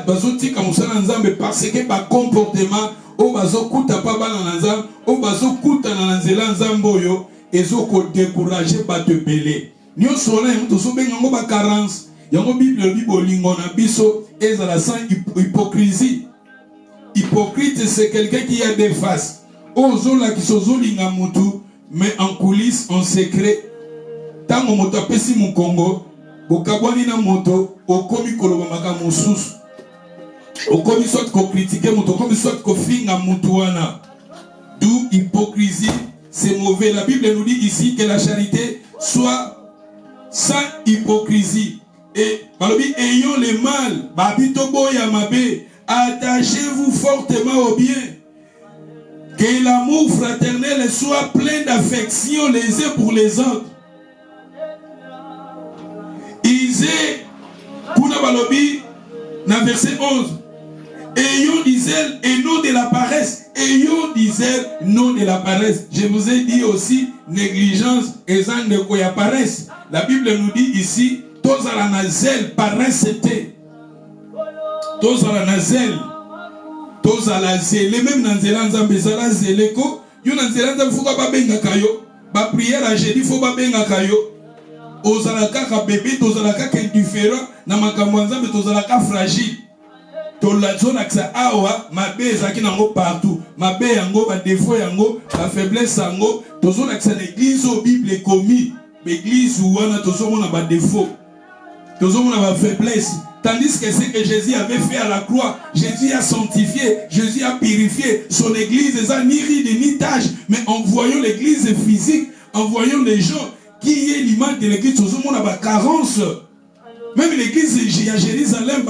bazotika musana nzambe parce que ba comportement o bazokuta pa bana na nzambe o bazokuta na nzela nzambe oyo ezoko décourager bato belé nyonso wana yango tozobenga ngo ba carence. Yango Bible bibolingo na biso ezala sans hypocrisie. Hypocrite, c'est quelqu'un qui a des faces. Ozola qui sozolinga mutu, mais en coulisses, en secret. Tango moto apesi mu Congo, bokabwani na moto, okomi koloba maka mususu. Okomi soit ko critiquer moto, okomi soit ko finga mutu wana. D'où hypocrisie, c'est mauvais. La Bible nous dit ici que la charité soit sans hypocrisie. Et balobi ayons le mal, babito boya mabe. Attachez-vous fortement au bien. Que l'amour fraternel soit plein d'affection les uns pour les autres. Isée, Kuna Balobi, dans verset 11. Ayons disait et non de la paresse. Ayons disait non de la paresse. Je vous ai dit aussi négligence et zan de quoi paresse. La Bible nous dit ici, tous à la nazelle paresse c'était. Tous à la nazel, tous à la zélé, même dans Zélan Zambezala Zéleko, yon dans Zélan Zambezala, faut pas benga kayo, ba prière à jeudi, faut pas benga kayo, aux alaka bébé, aux alaka indifférent, na makamwanza, mais aux alaka fragile. To la zone aksa awa, ma bé zaki nango partout, ma bé yango, ma défaut yango, ma faiblesse yango, to zone aksa l'église au Bible commis, l'église où on a to zone on a ba défaut, to zone on a ba faiblesse. Tandis que ce que Jésus avait fait à la croix, Jésus a sanctifié, Jésus a purifié son église, et ça ni ride ni tâche. Mais en voyant l'église physique, en voyant les gens qui est l'image de l'église, tout le monde a une carence. Même l'église à Jérusalem,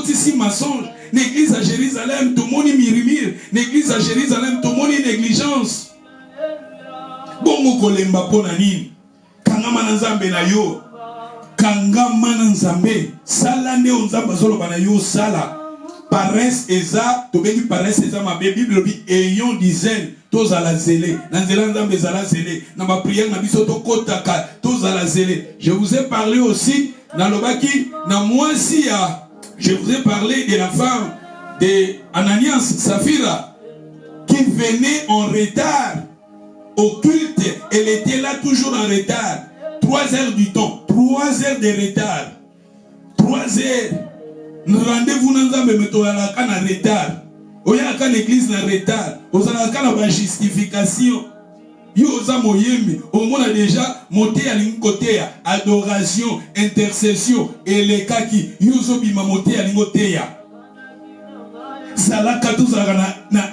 tu si mensonge. L'église à Jérusalem, tout le monde mirimir. L'église à Jérusalem, tout le monde négligence. Bongo kolemba pona nini. Kangama na nzambe na yo. Kangama na nzambe. Sala ne onzamba zolo bana yo sala. Paresse eza, to bengi paresse eza ma Bible bi ayons dizaine. Tous à la zélé. Je vous ai parlé aussi, je vous ai parlé de la femme de Ananias Saphira qui venait en retard au culte. Elle était là toujours en retard. 3 heures du temps. 3 heures de retard. 3 heures. Rendez-vous dans un retard. Oyaka l'église na retard, ozalaka na ba justification. Yo oza moyembe, au moins déjà monté à l'ingotea, adoration, intercession et les kaki, yo zo bima monté à l'ingotea. Salaka tout ça na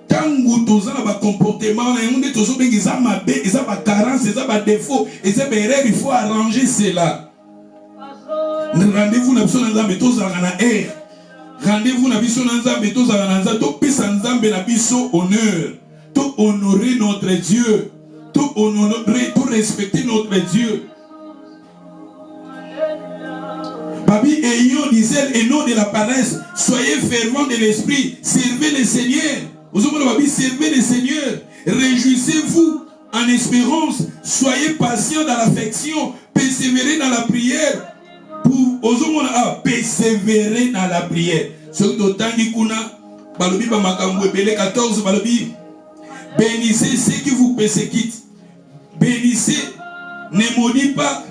tangu tozala ba comportement na yonde tozo bengi za mabe, eza ba carence, eza ba défaut, eza ba erreur, il faut arranger cela. Rendez-vous na biso na nzambe tozala na Rendez-vous na biso na nzambe tozala na nzambe to pesa nzambe na biso honneur, to honorer notre Dieu, to honorer, to respecter notre Dieu. Babi ayons disait et non de la paresse, soyez fervents de l'esprit, servez le Seigneur. Vous avez babi servez le Seigneur, réjouissez-vous en espérance, soyez patients dans l'affection, persévérez dans la prière. Pour persévérer dans la prière. Ce que kuna balobi ba makambo ebele 14 balobi bénissez ceux qui vous persécutent. Bénissez, ne maudit pas.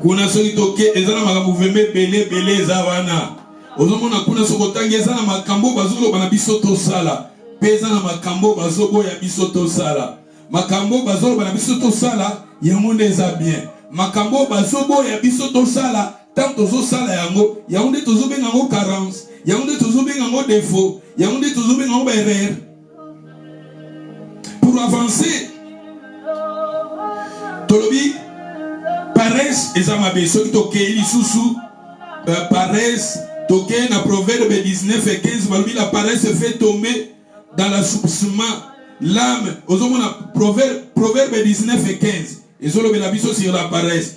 Kuna soki toke ezana makambo veme belé zawana. Ozomona kuna sokotangi ezana makambo bazolo bana biso to sala. Peza na makambo bazobo ya biso to sala. Makambo bazolo bana biso to sala yango eza bien. Makambo bazobo ya biso to sala tant tozo sala yango yaonde tozo benga ngo carence yaonde tozo benga ngo défaut yaonde tozo benga ngo erreur. Pour avancer tolobi paresse ezamabe soki toke lisusu paresse toke na proverbe 19 et 15 balobi la paresse fait tomber dans l'assoupissement l'âme ozomona proverbe 19 et 15. Et sur la paresse.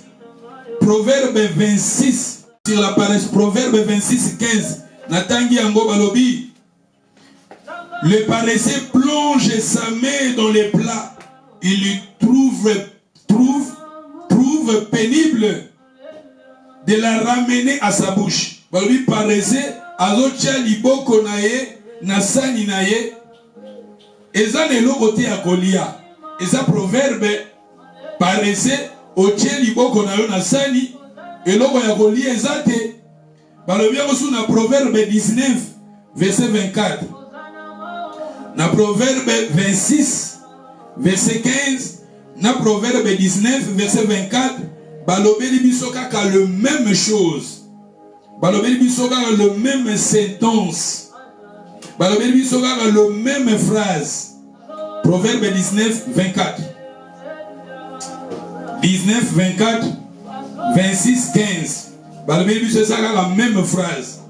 Proverbe 26 sur la paresse. Proverbe 26, 15. Natangi Ango Balobi. Le paresseux plonge sa main dans les plats. Il lui trouve pénible de la ramener à sa bouche. Balobi paresseux. Azotia liboko naye. Nasani naye. Eza ne lokote ya kolia. Eza proverbe. Paresseux, otie liboko na yo na sani, eloko ya kolia ezate. Balobi yango na proverbe 19, verset 24. Na proverbe 26, verset 15. Na proverbe 19, verset 24. Balobi biso kaka le même chose. Balobi biso kaka le même sentence. Balobi biso kaka le même phrase. Proverbe 19, 24. 19, 24, 26, 15. Balobi c'est ça la même phrase.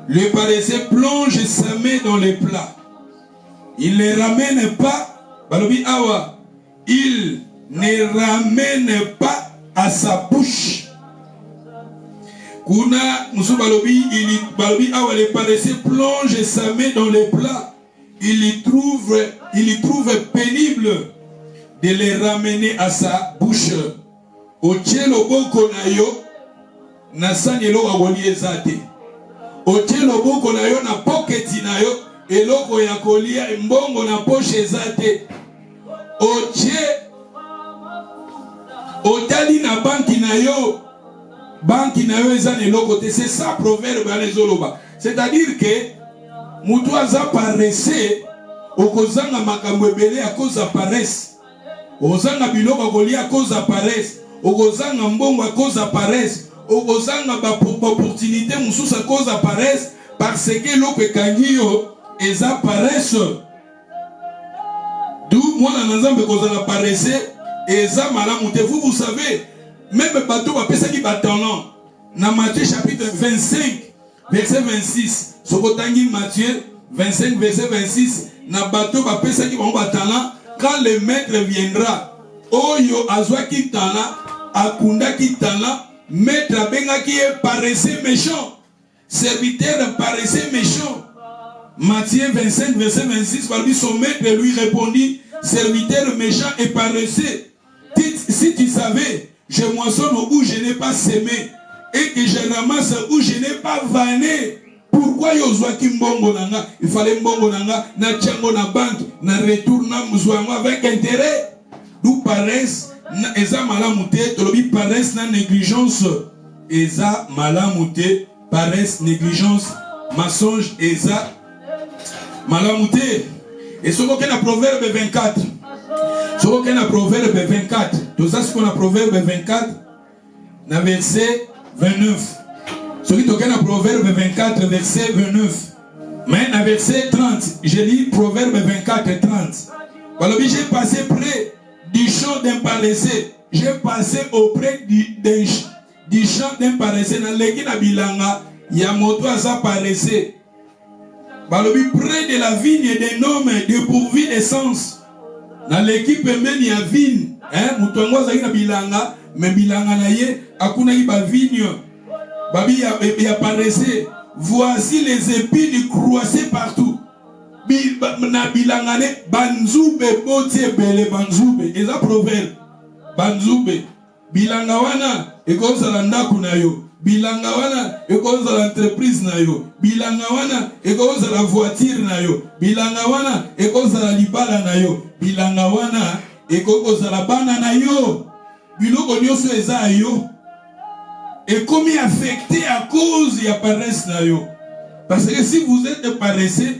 Le paresseux plonge sa main dans les plats. Il ne ramène pas. Balobi awa. Il ne ramène pas à sa bouche. Kuna musu balobi balobi awa le paresseux plonge sa main dans les plats. Il y trouve pénible de les ramener à sa bouche. Otie loboko na yo na sani eloko akoli ezate. Otie loboko na yo na poketi na yo eloko ya kolia mbongo na poche ezate. Otie otali na banki na yo ezane eloko te. C'est ça proverbe ya lezoloba. C'est-à-dire que mutu aza paresseux okozanga makambo ebele à cause de paresse. Ozanga biloko kolia à cause de paresse. Okozanga mbongo à cause de paresse. Okozanga ba opportunité mususu à cause de paresse parce que loko ekangi yo eza paresse. D'où moi na nzambe kozanga paresse eza malamu te. Vous savez même bateau va pesa qui batalant. Dans Matthieu chapitre 25, verset 26. Sokotangi Matthieu 25, verset 26. Dans bateau va pesa qui batalant. Quand le maître viendra, Oyo azwa qui tala, akunda qui tala, maître abenga qui est paresseux méchant. Serviteur paresseux méchant. Matthieu 25, verset 26, son maître lui répondit, serviteur méchant et paresseux, si tu savais, je moissonne où je n'ai pas semé, et que je ramasse où je n'ai pas vanné. Pourquoi yozwaki mbongo nanga? Il fallait mbongo nanga na tchango na banque, na retour na mzwango avec intérêt. D'où paresse, eza malamute, tolobi paresse na négligence, eza malamute, paresse, négligence, mensonge, eza malamute. Et ce qu'on a Proverbe 24. Ce qu'on a Proverbe 24. Tout ça, ce qu'on a Proverbe 24, dans verset 29. Ce qui est dans Proverbe 24, verset 29. Mais dans verset 30, je lis Proverbe 24, 30. Alors, j'ai passé près du champ d'un paresseux. J'ai passé auprès du champ d'un paresseux. Dans l'équipe de Bilanga, il y a moto à sa paresseux. Balobi près de la vigne d'un homme dépourvu d'essence. Dans l'équipe même il y a vigne. Mutongo zaki na bilanga, mais bilanga na ye akuna ki ba vigne. Babi ya paressé. Voici les épines croisées partout. Na bilanga ne banzube botie bele banzube. Eza proverbe. Banzube. Bilanga wana ekozala ndaku na yo. Bilanga wana ekozala entreprise na yo. Bilanga wana ekozala voiture na yo. Bilanga wana ekozala libala na yo. Bilanga wana ekozala bana na yo. Biloko nyonso eza yo. Et comme il est affecté à cause de la paresse na yo. Parce que si vous êtes paresseux,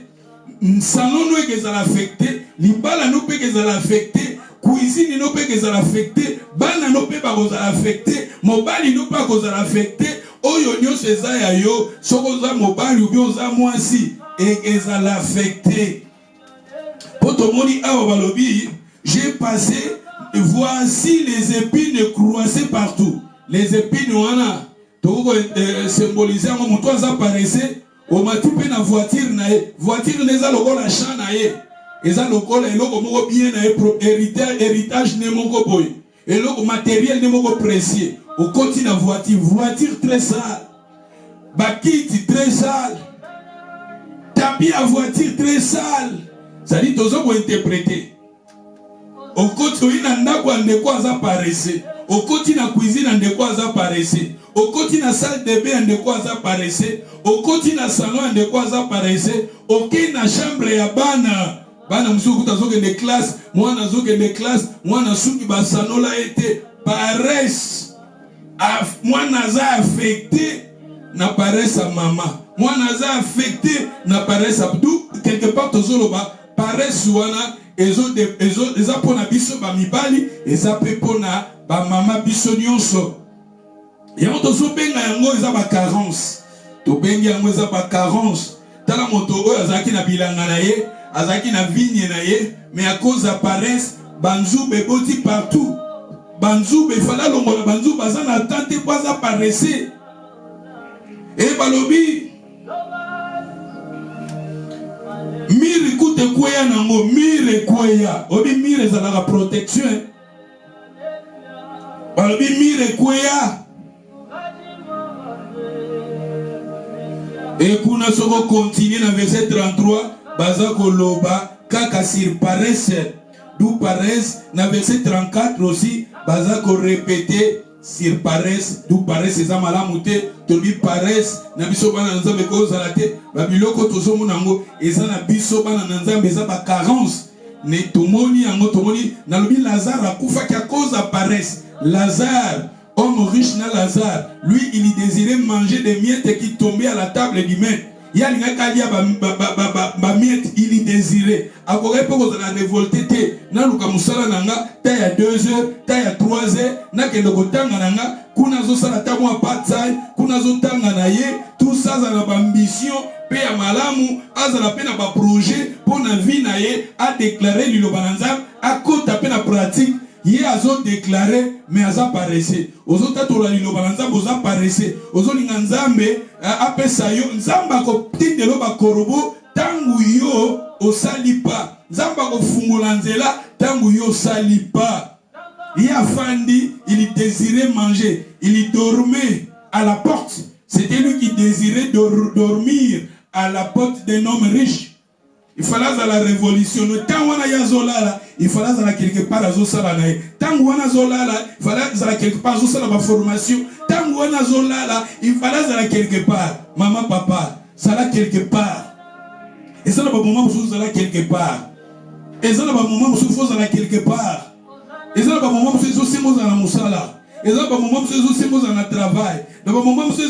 salon nous est affecté, libala nous peut être affecté, cuisine nous peut être affecté, bana nous peut pas être affecté, mobile nous pas être affecté. Oyo nyonso eza ya yo, sokoza mobile ou bien oza mwasi et ezala affecté. Potomoni awa balobi, j'ai passé, voici les épines croisées partout. Les épines wana toko symboliser ngo muto aza paressé o matipe na voiture na ye voiture neza lokola champ na ye eza lokola eloko moko bien na ye héritage ne moko boy eloko matériel ne moko précieux o koti na voiture très sale bakiti très sale tapis à voiture très sale ça dit tozo ko interpréter o koti ina ndako andeko aza paressé. Au côté na cuisine andeko aza paressé. Au côté na salle de bain andeko aza paressé. Au côté na salon andeko aza paressé. Au côté na chambre ya bana. Bana musuku tazoke de classe, mwana zoke de classe, mwana suki basanola ete paresse. Mwana za affecté na paresse à maman. Mwana za affecté na paresse à d'où quelque part tozoloba paresse wana eza pona biso ba mibali eza pe pona ba mama biso nyonso yango tozobenga yango eza ba carence tobengi yango eza ba carence tala moto oyo azaki na bilanga na ye azaki na vigne na ye mais à cause de paresse banzube boti partout banzube fala longola banzube baza na tante baza paressé et balobi mire kute kweya nango mire kweya obi mire za la protection balobi mire kweya et kuna soko continue na verset 33 baza koloba kaka sur paresse d'où paresse na verset 34 aussi baza ko répéter sur paresse d'où paresse eza malamu te tolobi paresse na biso bana nzambe ko zalate ba biloko tozomo nango eza na biso bana nzambe eza ba carence ne tomoni yango tomoni na lobi Lazare akufaki à cause de paresse. Lazare, homme riche na Lazare, lui il désirait manger des miettes qui tombaient à la table du maître. Il y a ba miettes il désirait. Akore poko za révolté te na luka musala nanga ta ya 2 heures, ta ya 3 heures, na ke lokotanga nanga kuna zo sala ta mwa patsai, kuna zo tanga na ye, tout ça za na ambition pe ya malamu, azala pe na ba projet pour na vie na ye a déclarer liloba na nzambe, a kota pe na pratique Yé azo déclaré, mais aza paressé. Ozo tatola lilo balanzambe oza paressé. Ozo linganzambe apesa yo. Nzamba ko tinde lo ba korobo tangu yo osalipa. Nzamba ko fungula nzela tangu yo osalipa. Yé afandi, il désirait manger. Il dormait à la porte. C'était lui qui désirait dormir à la porte d'un homme riche. Il fallait à la révolution. Tant on a yazolala, il fallait à quelque part à zosalana. Tant on a zolala, il fallait à quelque part à zosalana formation. Tant on a zolala, il fallait à quelque part. Maman, papa, ça là quelque part. Et ça là pas moment où ça là quelque part. Et ça là pas moment où ça là quelque part. Et ça là pas moment où ça là dans musala. Et ça là pas moment où ça là dans le travail. Dans le moment où ça là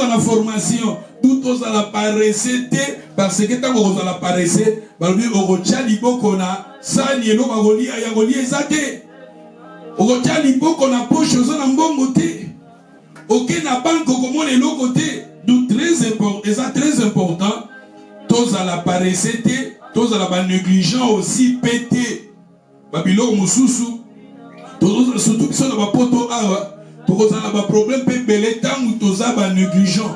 dans la formation. Tout ça la paraissait parce que tant qu'on a la paraissait, balbi ogocha liboko na sani elo bagolia ya golia ezate. Ogocha liboko na poche ozana mbongo te. Oké na banque komona eloko te. Donc très important, et ça très important. Tous à la paraissait, tous à la négligent aussi pété. Babilo mususu. Tous surtout qui sont dans la poto awa. Tous à la problème pe belé tant ou tous à la négligent.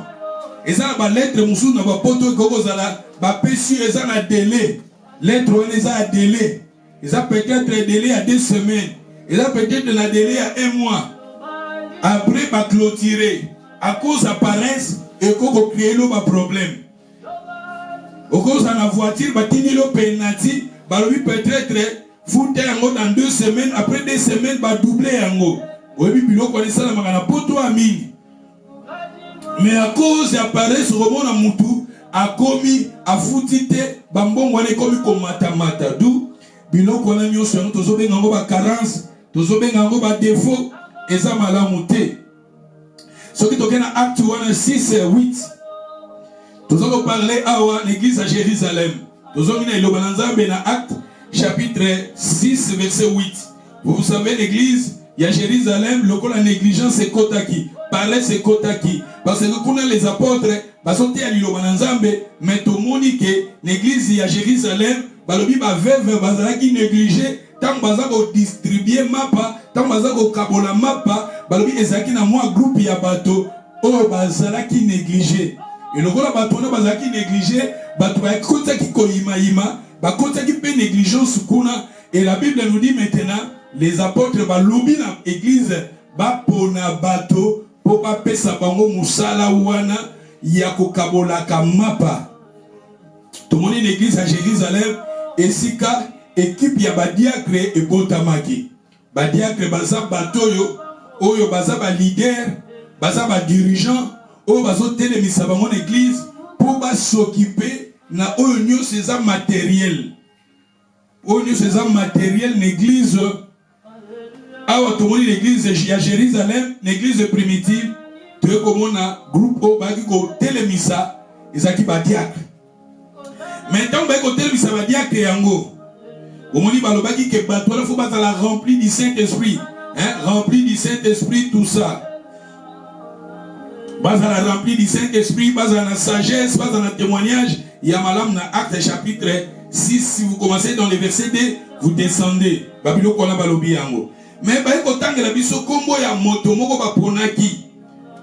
Et ça la lettre mususu na ba poto koko zala ba péci et ça na délai. Lettre on les a délai. Et ça peut-être délai à 2 semaines. Et ça peut-être la délai à 1 mois. Après ba clôturer à cause de paresse et koko créer le problème. Au cause de la voiture, batini le penalty, balobi peut-être foutre yango dans 2 semaines, après 2 semaines, ba doubler yango. Oui, bilo connaît la magana poto ami. Mais à cause de la paresse, Romo na mutu, a commis, a foutité, bambon wane commis comme matamata. D'où, bilo connaît nyo sur nous, tozo bengango ba carence, tozo bengango ba défaut, et ça mala muté. Ce qui toque na acte 6 et 8. Nous allons parler à l'église à Jérusalem. Nous allons parler dans Acte chapitre 6 verset 8. Vous savez l'église, il y a Jérusalem, le la négligence c'est Kotaki. Parler c'est Kotaki. Parce que nous les apôtres, parce que mais tout le monde que l'église il y a Jérusalem, balobi ba veuve bazalaki négligé, tant bazako distribuer mapa, tant bazako kabola mapa, balobi ezaki na moi groupe ya bato, oh bazalaki négligé. Et le gars batona bazaki négligé, batwa kota ki koyima, bakota ki pe négligence kuna. Et la Bible nous dit maintenant, les apôtres balobi na église ba pona bato po pa pesa bango musala wana ya kokabola kamapa. Tout le monde est l'église à Jérusalem et sika équipe ya badiacre et botamaki. Badiacre baza batoyo, oyo baza ba leader, baza ba dirigeant. Oh, bazo télémisa ba mon église pour s'occuper na oyo ces matériel. Oyo ces matériel l'église. Awa to moni l'église à Jérusalem, l'église primitive, tu es comme on a groupe o baki ko télémisa ezaki ba diacre. Maintenant ba ko télémisa ba diacre yango. Omoni balobaki ke bato la faut ba la rempli du Saint-Esprit, hein, rempli du Saint-Esprit tout ça. Bas à la rempli du Saint-Esprit, bas à la sagesse, bas à la témoignage. Il y a malam na Acte chapitre 6. Si vous commencez dans le verset 2, vous descendez. Babilo kona balobi yango. Mais ba ko tangela biso kombo ya moto moko ba ponaki.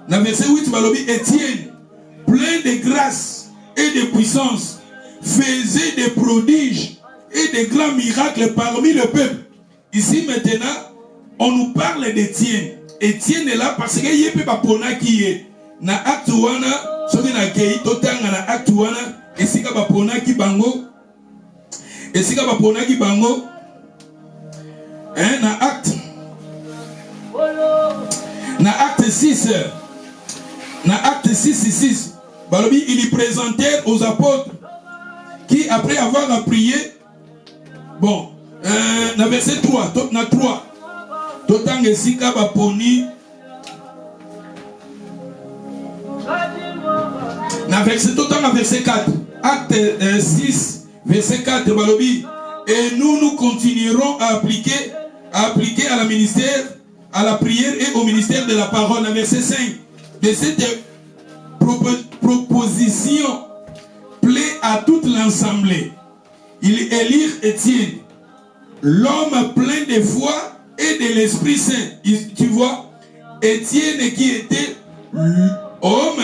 Na verset 8 balobi Étienne, plein de grâce et de puissance, faisait des prodiges et des grands miracles parmi le peuple. Ici maintenant, on nous parle d'Étienne. Étienne est là parce que yé pe ba ponaki yé. Na acte wana soki na kei totanga na acte wana esika baponaki bango hein na acte 6 balobi il y présentait aux apôtres qui après avoir prié bon na verset 3 totanga esika baponi verset 4, acte 6, verset 4, balobi, et nous continuerons à appliquer à la ministère, à la prière et au ministère de la parole. Verset 5, de cette proposition plaît à toute l'assemblée. Il élire Étienne, l'homme plein de foi et de l'Esprit Saint. Tu vois, Étienne qui était homme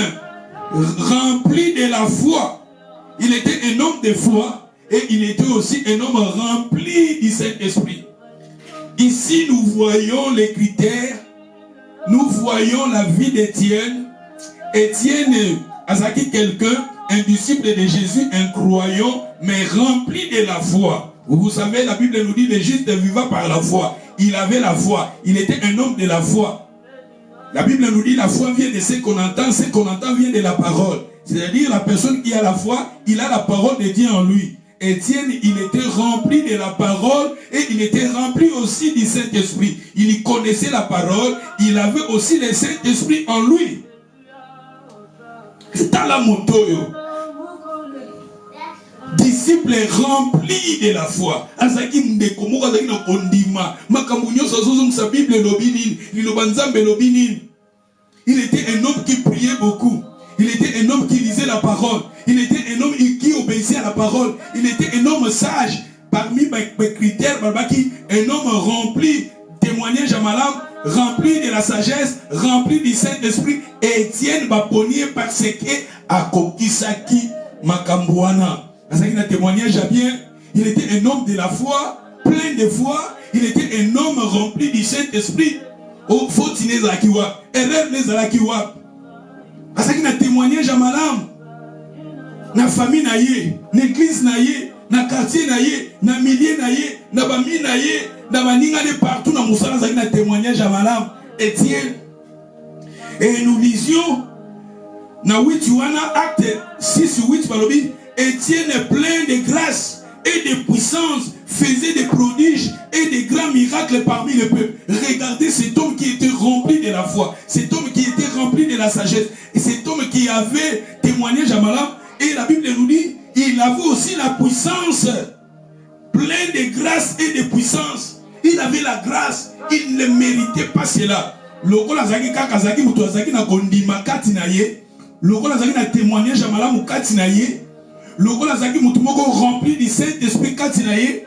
rempli de la foi. Il était un homme de foi et il était aussi un homme rempli du Saint-Esprit. Ici, nous voyons les critères, nous voyons la vie d'Étienne. Étienne, Azaki, quelqu'un, un disciple de Jésus, un croyant, mais rempli de la foi. Vous savez, la Bible nous dit, le juste vivra par la foi. Il avait la foi, il était un homme de la foi. La Bible nous dit, la foi vient de ce qu'on entend vient de la parole. C'est-à-dire, la personne qui a la foi, il a la parole de Dieu en lui. Étienne, il était rempli de la parole et il était rempli aussi du Saint-Esprit. Il connaissait la parole, il avait aussi le Saint-Esprit en lui. C'est à la moto. Disciple rempli de la foi. Il était un homme qui priait beaucoup. Il était un homme qui lisait la parole. Il était un homme qui obéissait à la parole. Il était un homme sage. Parmi mes critères, un homme rempli, témoignage à Malam, rempli de la sagesse, rempli du Saint-Esprit. Étienne Baponier parce que à Kokisaki Makambouana. Un témoignage à bien. Il était un homme de la foi, plein de foi. Il était un homme rempli du Saint-Esprit. Oh, faut tiner Zalakiwa. Erreur les Zalakiwa. Parce qu'il y a un témoignage à Malam. Na famille na ye, na église na ye, na quartier na ye, na milieu na ye, na bami na ye, na baninga de partout na musala zaki na témoignage à Malam. Étienne. Et nous lisions na 8 Yohana acte 6-8 balobi. Étienne est plein de grâce et de puissance, faisait des prodiges et des grands miracles parmi le peuple. Regardez cet homme qui était rempli de la foi, cet homme qui était rempli de la sagesse, et cet homme qui avait témoignage à Malam. Et la Bible nous dit, il avait aussi la puissance, plein de grâce et de puissance. Il avait la grâce, il ne méritait pas cela. Lokola zaki kakazaki mutu azaki na kondima kati na ye, lokola zaki na témoignage à Malam kati na ye. Lokola zaki mutu moko rempli du Saint-Esprit katinaye,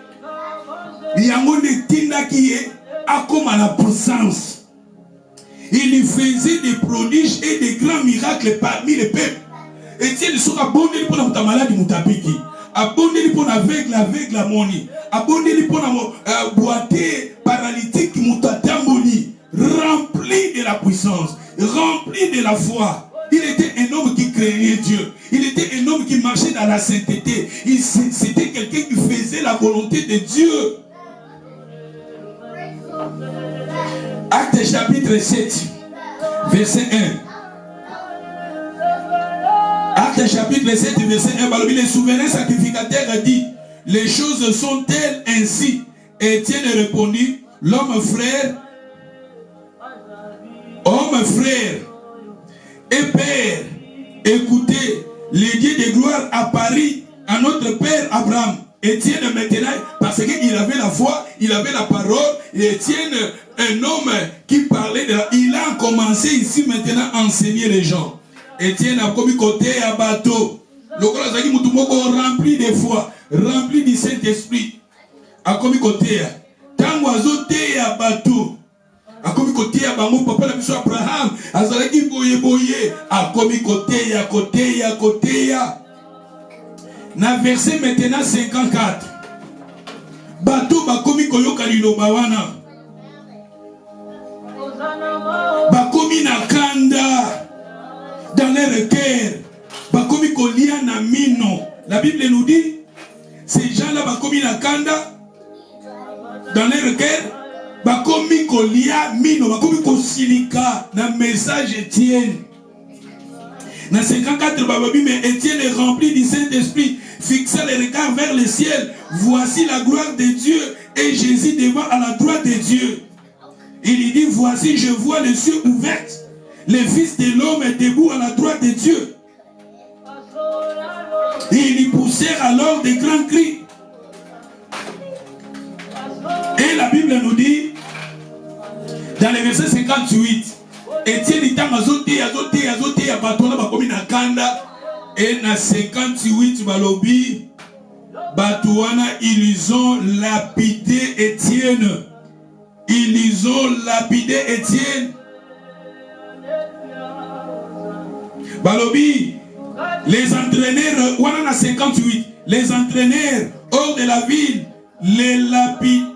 yango ne tinda qui est comme à la puissance. Il faisait des prodiges et des grands miracles parmi les peuples. Et tiens, ils sont abonnés pour la maladie mutapiki, abonnés pour l'aveugle la moni, abonnés pour la boité paralytique mutatamboni, rempli de la puissance, rempli de la foi. Il était un homme qui craignait Dieu. Il était un homme qui marchait dans la sainteté. C'était quelqu'un qui faisait la volonté de Dieu. Acte chapitre 7, verset 1. Acte chapitre 7, verset 1. Le souverain sacrificateur a dit, les choses sont-elles ainsi? Étienne répondit, homme frère, et Père, écoutez, le Dieu de gloire apparut à notre Père Abraham. Étienne maintenant, parce qu'il avait la foi, il avait la parole, et Étienne, un homme qui parlait il a commencé ici maintenant à enseigner les gens. Étienne a commis côté à bateau. Le gars a dit, rempli de foi, rempli du Saint-Esprit. A commis côté. Tant oiseau à bateau. A commis côté à bango, papa la mission Abraham, a zalaki boye, a commis côté à. Na verset maintenant 54. Bateau ba commis koyoka liloba wana. Ba commis na kanda dans leur cœur. Ba commis kolia na mino. La Bible nous dit, ces gens-là ba commis na kanda dans leur cœur. Bakomi kolia mino, bakomi kosilika na message Étienne. Na 54 bababi, mais Étienne est rempli du Saint-Esprit, fixant les regards vers le ciel. Voici la gloire de Dieu et Jésus devant à la droite de Dieu. Il dit, voici je vois les cieux ouverts, le Fils de l'homme est debout à la droite de Dieu. Et ils poussèrent alors des grands cris. Et la Bible nous dit, dans le verset 58, Étienne dit azoté à batona bakomi na kanda. Et na 58 balobi batouana ils ont lapidé Étienne ils ont lapidé Étienne. Balobi, les entraîneurs, on a 58, les entraîneurs hors de la ville, les lapidèrent.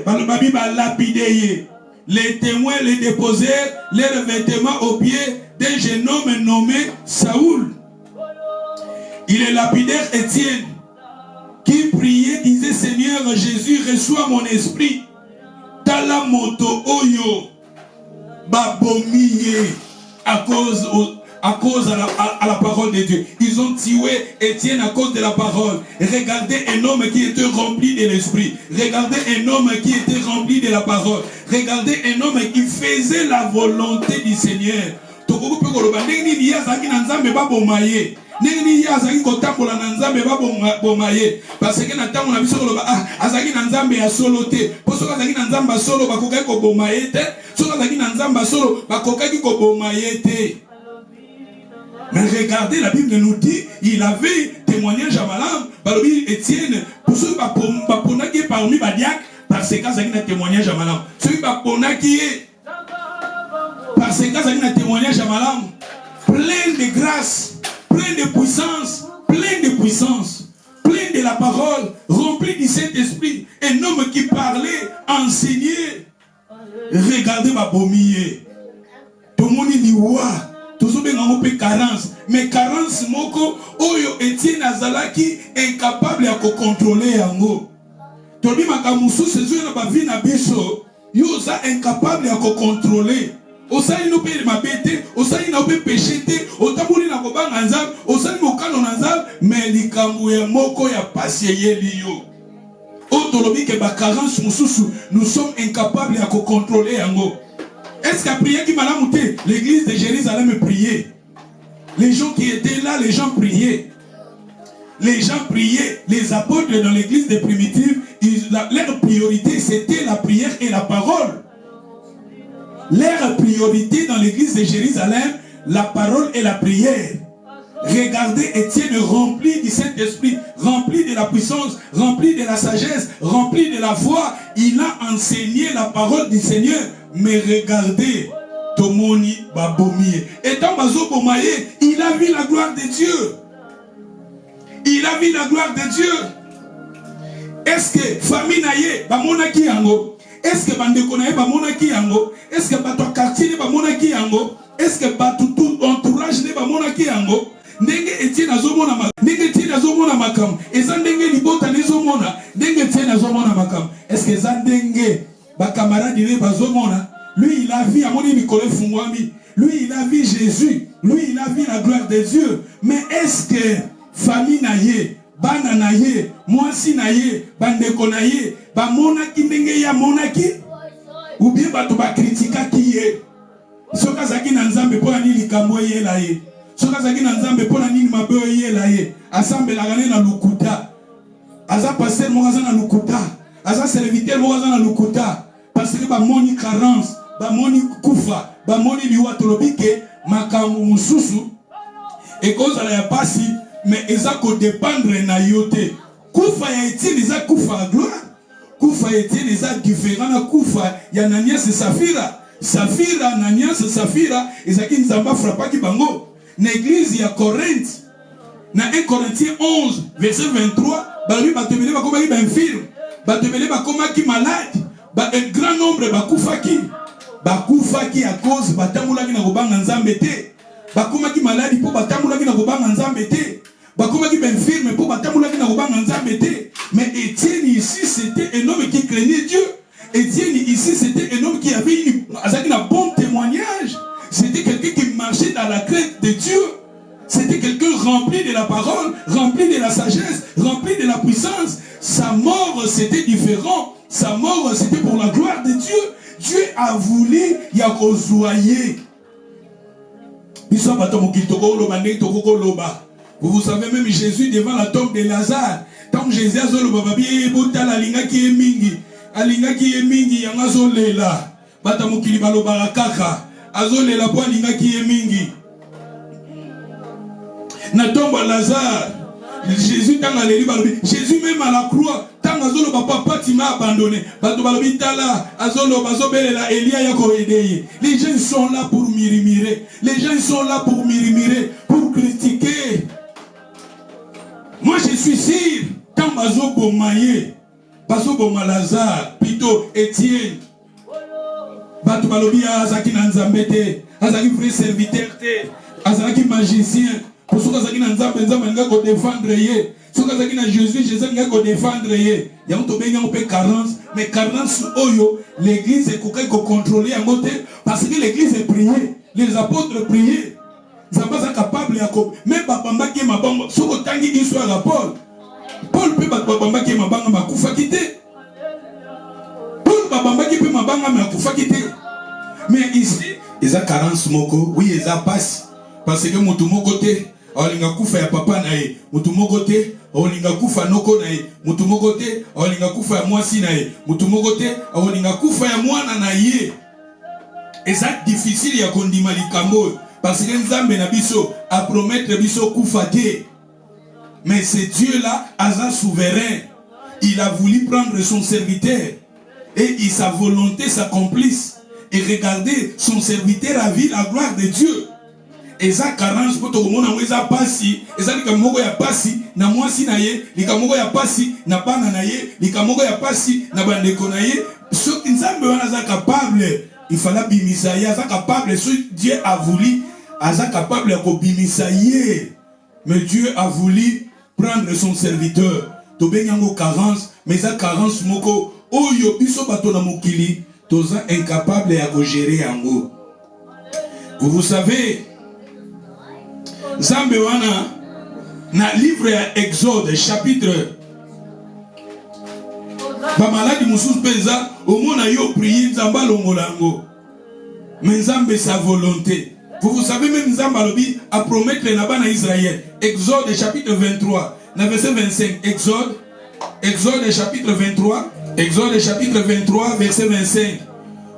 Balobi va lapider. Les témoins les déposèrent leurs vêtements aux pieds d'un jeune homme nommé Saoul. Il est lapidaire Étienne, qui priait, disait: Seigneur Jésus, reçois mon esprit. Tala moto oyo babomiye à cause à la parole de Dieu. Ils ont tué Étienne à cause de la parole. Regardez un homme qui était rempli de l'esprit. Regardez un homme qui était rempli de la parole. Regardez un homme qui faisait la volonté du Seigneur. Parce que na tango na biso koloba azaki na nzambe ya solo te. Poso azaki na nzamba solo bakokaki ko bomaye te. Soki azaki na nzamba solo bakokaki ko bomaye te. Mais regardez, la Bible nous dit, il avait témoignage à Malam, Balobi Étienne, pour ceux qui est parmi Badiak, parce que ça a témoignage à Malam. Celui qui est parce que ça a témoignage à Malam, plein de grâce, plein de puissance, plein de la parole, rempli du Saint-Esprit, un homme qui parlait, enseignait. Regardez ma bomie. Tout le monde dit ouah. Carence, mais carence moko oyo Étienne azalaki incapable à contrôler yango. Tobi makamusu sezo na ba vie na biso yo za incapable à contrôler. Osali no pe mabete, osali na pe péché, otabuli na kobanga nzambe, osali mokano na nzambe, mais likambo ya moko ya pasi yeli yo. Otolobi ke ba carence mususu, nous sommes incapables à contrôler yango. Est-ce qu'à prier qui m'a monté? L'église de Jérusalem priait. Les gens qui étaient là, les gens priaient. Les gens priaient. Les apôtres dans l'église des primitives, leur priorité c'était la prière et la parole. Leur priorité dans l'église de Jérusalem, la parole et la prière. Regardez Étienne rempli du Saint-Esprit, rempli de la puissance, rempli de la sagesse, rempli de la foi. Il a enseigné la parole du Seigneur. Mais regardez, Tomoni Babomiye. Étant Bazo Bomaye, il a vu la gloire de Dieu. Il a vu la gloire de Dieu. Est-ce que famille naye bamonaki yango? Est-ce que bandeko naye bamonaki yango? Est-ce que bato quartier bamonaki yango? Est-ce que bato tout entourage ne bamonaki yango? Ndenge Étienne azomona makam. Ndenge Étienne azomona makam. Eza ndenge libota nezomona. Ndenge Étienne azomona makam. Est-ce que za ndenge ba camarade ne bazomona? Lui il a vu amoni Nicolas Fungwami. Lui il a vu Jésus. Lui il a vu la gloire de Dieu. Mais est-ce que famille naye, bana naye, mwasi naye, bandeko naye, ba monaki ndenge ya monaki? Ou bien bato ba kritika kiye? Soka zaki na nzambe pona ni likambo yela ye. Soka zaki na nzambe pona ni mabe yela ye. Assemble la gane na lukuta. Aza pasteur mo na lukuta. Aza serviteur mo na lukuta. Parce que ba moni carence, ba moni kufa, ba moni liwa tolobike makambu mususu. Et cause la ya pasi, mais eza ko dépendre na yote. Kufa ya Étienne eza kufa à gloire. Kufa ya Étienne eza différent na kufa ya Ananias et Saphira. Saphira, Ananias et Saphira, ezaki nzamba frappaki bango. Na église ya Corinthe, na 1 Corinthiens 11, verset 23, balobi batebele bakomaki ba infirme, batebele bakomaki malade, un grand nombre bakufaki. Bakufaki à cause batamulaki na kobanga nzambe te. Bakomaki malade po batamulaki na kobanga nzambe te. Bakomaki ba infirme po batamulaki na kobanga nzambe te. Mais Étienne ici c'était un homme qui craignait Dieu. Étienne ici c'était un homme qui avait un bon témoignage. C'était quelqu'un qui marchait dans la crainte de Dieu. C'était quelqu'un rempli de la parole, rempli de la sagesse, rempli de la puissance. Sa mort c'était différent. Sa mort c'était pour la gloire de Dieu. Dieu a voulu yakozoyer. Vous savez même Jésus devant la tombe de Lazare. Tant Jésus a zolo bababi bota la linga ki emingi. Alinga ki emingi yangazo lela. Bata mukili baloba kaka. Azolela po alinga ki emingi. Na tombe Lazare. Jésus tant Jésus même à la croix, tant azolo papa tu m'as abandonné. Les gens sont là pour murmurer. Les gens sont là pour murmurer, pour critiquer. Moi je suis sûr, quand Bazo Bomaye, Bazo Bomalazar, plutôt Étienne, Bato Balobia Azaki Nanzambete, Azaki vrai serviteur, Azaki magicien. Pour ceux qui ont défendre ceux qui ont Jésus, Jésus qui défendre il y a un peu carence, mais carence oyo l'église est contrôlée à côté parce que l'église est priée, les apôtres priaient. Ils sont pas capables de même Babamba qui est ma bamba, ce que tangi histoire à Paul peut Babamba qui est ma bamba ma kufa quitter. Paul Babamba qui peut ma bamba ma kufa quitter. Mais ici, ils ont carence moko, oui ils ont passe parce que mon tout mon côté olinga kufa ya papa nae mutu moko te olinga kufa noko nae mutu moko te olinga kufa ya mwasi nae mutu moko te olinga kufa ya mwana nae. Et ça difficile ya kondima likambo parce que Nzambe na biso a promettre biso kufa te. Mais c'est Dieu là asa souverain. Il a voulu prendre son serviteur et sa volonté s'accomplisse et regarder son serviteur a vu la gloire de Dieu. Et ça carence pour tout le monde a passi et ça likamoko ya passi na mwasi na ye likamoko ya passi na bana na ye likamoko ya passi na bandeko na ye ceux qui Nzambe wana za capable il fallait bimisa ye za capable ce Dieu a voulu aza capable ya ko bimisa ye mais Dieu a voulu prendre son serviteur to benyango carence mais ça carence moko oyo biso bato na mokili toza incapable ya ko gérer yango. Vous savez Nzambe wana na livre ya Exode chapitre ba maladi mususu penza omona yo prier Nzamba longolango mais Nzambe sa volonté. Vous savez même Nzamba lobi a promettre na bana Israël. Exode chapitre 23 na verset 25. Exode chapitre 23 verset 25.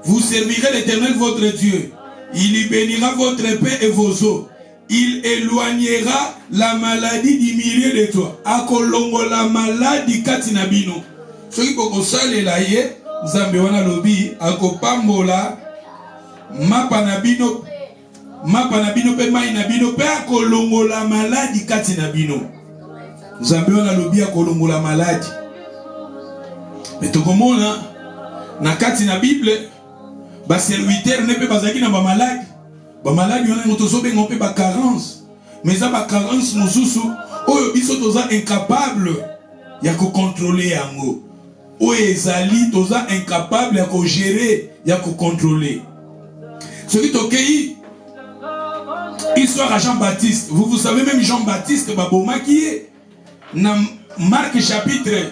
Vous servirez l'Éternel votre Dieu. Il y bénira votre paix et vos eaux. Il éloignera la maladie du milieu de toi. Akolongo la maladie katinabino. Ce qui peut sale la ye, Nzambe wana lobi akopambola mapanabino pe mainabino pe akolongo la maladie katinabino. Nzambe wana lobi akolongo la maladie. Mais to komona na katina Bible ba serviteur ne peut pas zaki na ba maladie. Ba maladi on a motosobe ngompe ba carence mais ça ba carence mususu oyo biso toza incapable ya ko contrôler yango oyo ezali toza incapable ya ko gérer ya ko contrôler ce qui tokei histoire à Jean-Baptiste. Vous savez même Jean-Baptiste baboma qui est dans Marc chapitre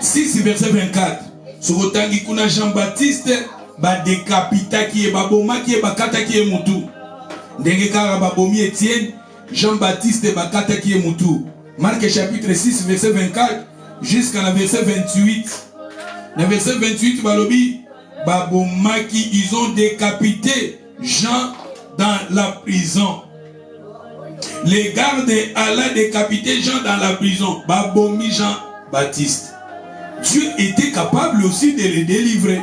6 verset 24 sur otangi kuna Jean-Baptiste ba décapita qui est baboma qui est bakata qui est mutu ndenge kaka babomi Étienne Jean-Baptiste bakata qui est mutu. Marc chapitre 6 verset 24 jusqu'à la verset 28. Dans verset 28 balobi baboma qui ils ont décapité Jean dans la prison. Les gardes allaient décapiter Jean dans la prison. Babomi Jean-Baptiste. Dieu était capable aussi de les délivrer.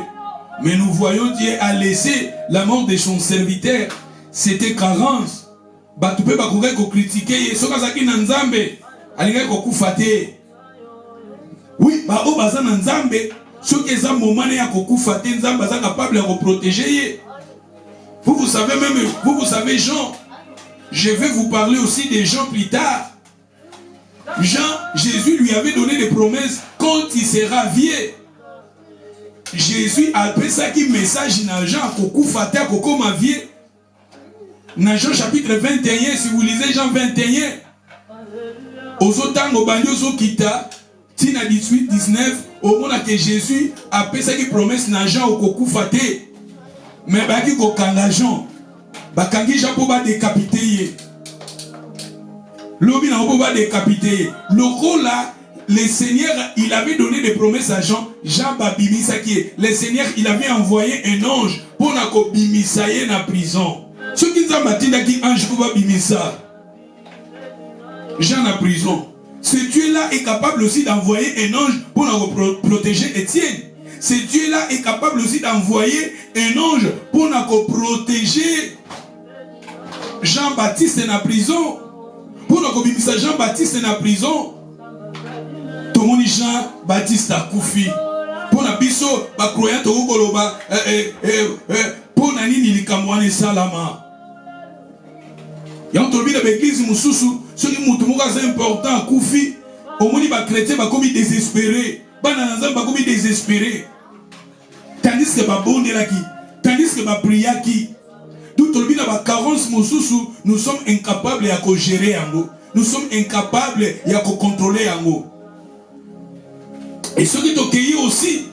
Mais nous voyons Dieu a laissé la mort de son serviteur. C'était carence. Batoupe bakouke ko critiquer. Sokazaki na Nzambe. Alinga ko kufate. Oui, ba o baza na Nzambe. Soki eza moment ya ko kufate Nzambe baza capable de protéger. Vous savez même, vous savez Jean. Je vais vous parler aussi des gens plus tard. Jean, Jésus lui avait donné des promesses quand il sera vieux. Jésus a appris ça qui message dans Jean Kokou Fata Koko ma vie. Dans Jean chapitre 21, si vous lisez Jean 21, Ozotango Banyozo Kita, Tina 18, 19, au moment que Jésus a appris ça qui promesse dans Jean Kokou Fata. Mais baki ko kanga Jean, bakangi Jean pour ba décapiter. Lobi na pour ba décapiter. Loko là. Le Seigneur, il avait donné des promesses à Jean. Jean Babimisa qui est. Le Seigneur, il avait envoyé un ange pour na ko bimisa ye na prison. Ce qui nous a matin qui ange pour bimisa. Jean en prison. Ce Dieu-là est capable aussi d'envoyer un ange pour nous protéger Étienne. Ce Dieu-là est capable aussi d'envoyer un ange pour nous protéger Jean-Baptiste en prison. Pour nous protéger Jean-Baptiste en prison. Tout le monde Jean-Baptiste a koufi. Pour nous biso, ba croyant to koloba pour nani nilikamwane salama. Y'a entendu dans l'église mususu, ceux qui montent c'est important koufi. Au moins les chrétiens ba comme désespérés, bananza ba comme désespérés. Tandis que ba bonde là qui, tandis que ba prière qui, tout le monde ba carence mususu, nous sommes incapables à gérer yango. Nous sommes incapables à contrôler yango. Et ce qui est accueilli aussi,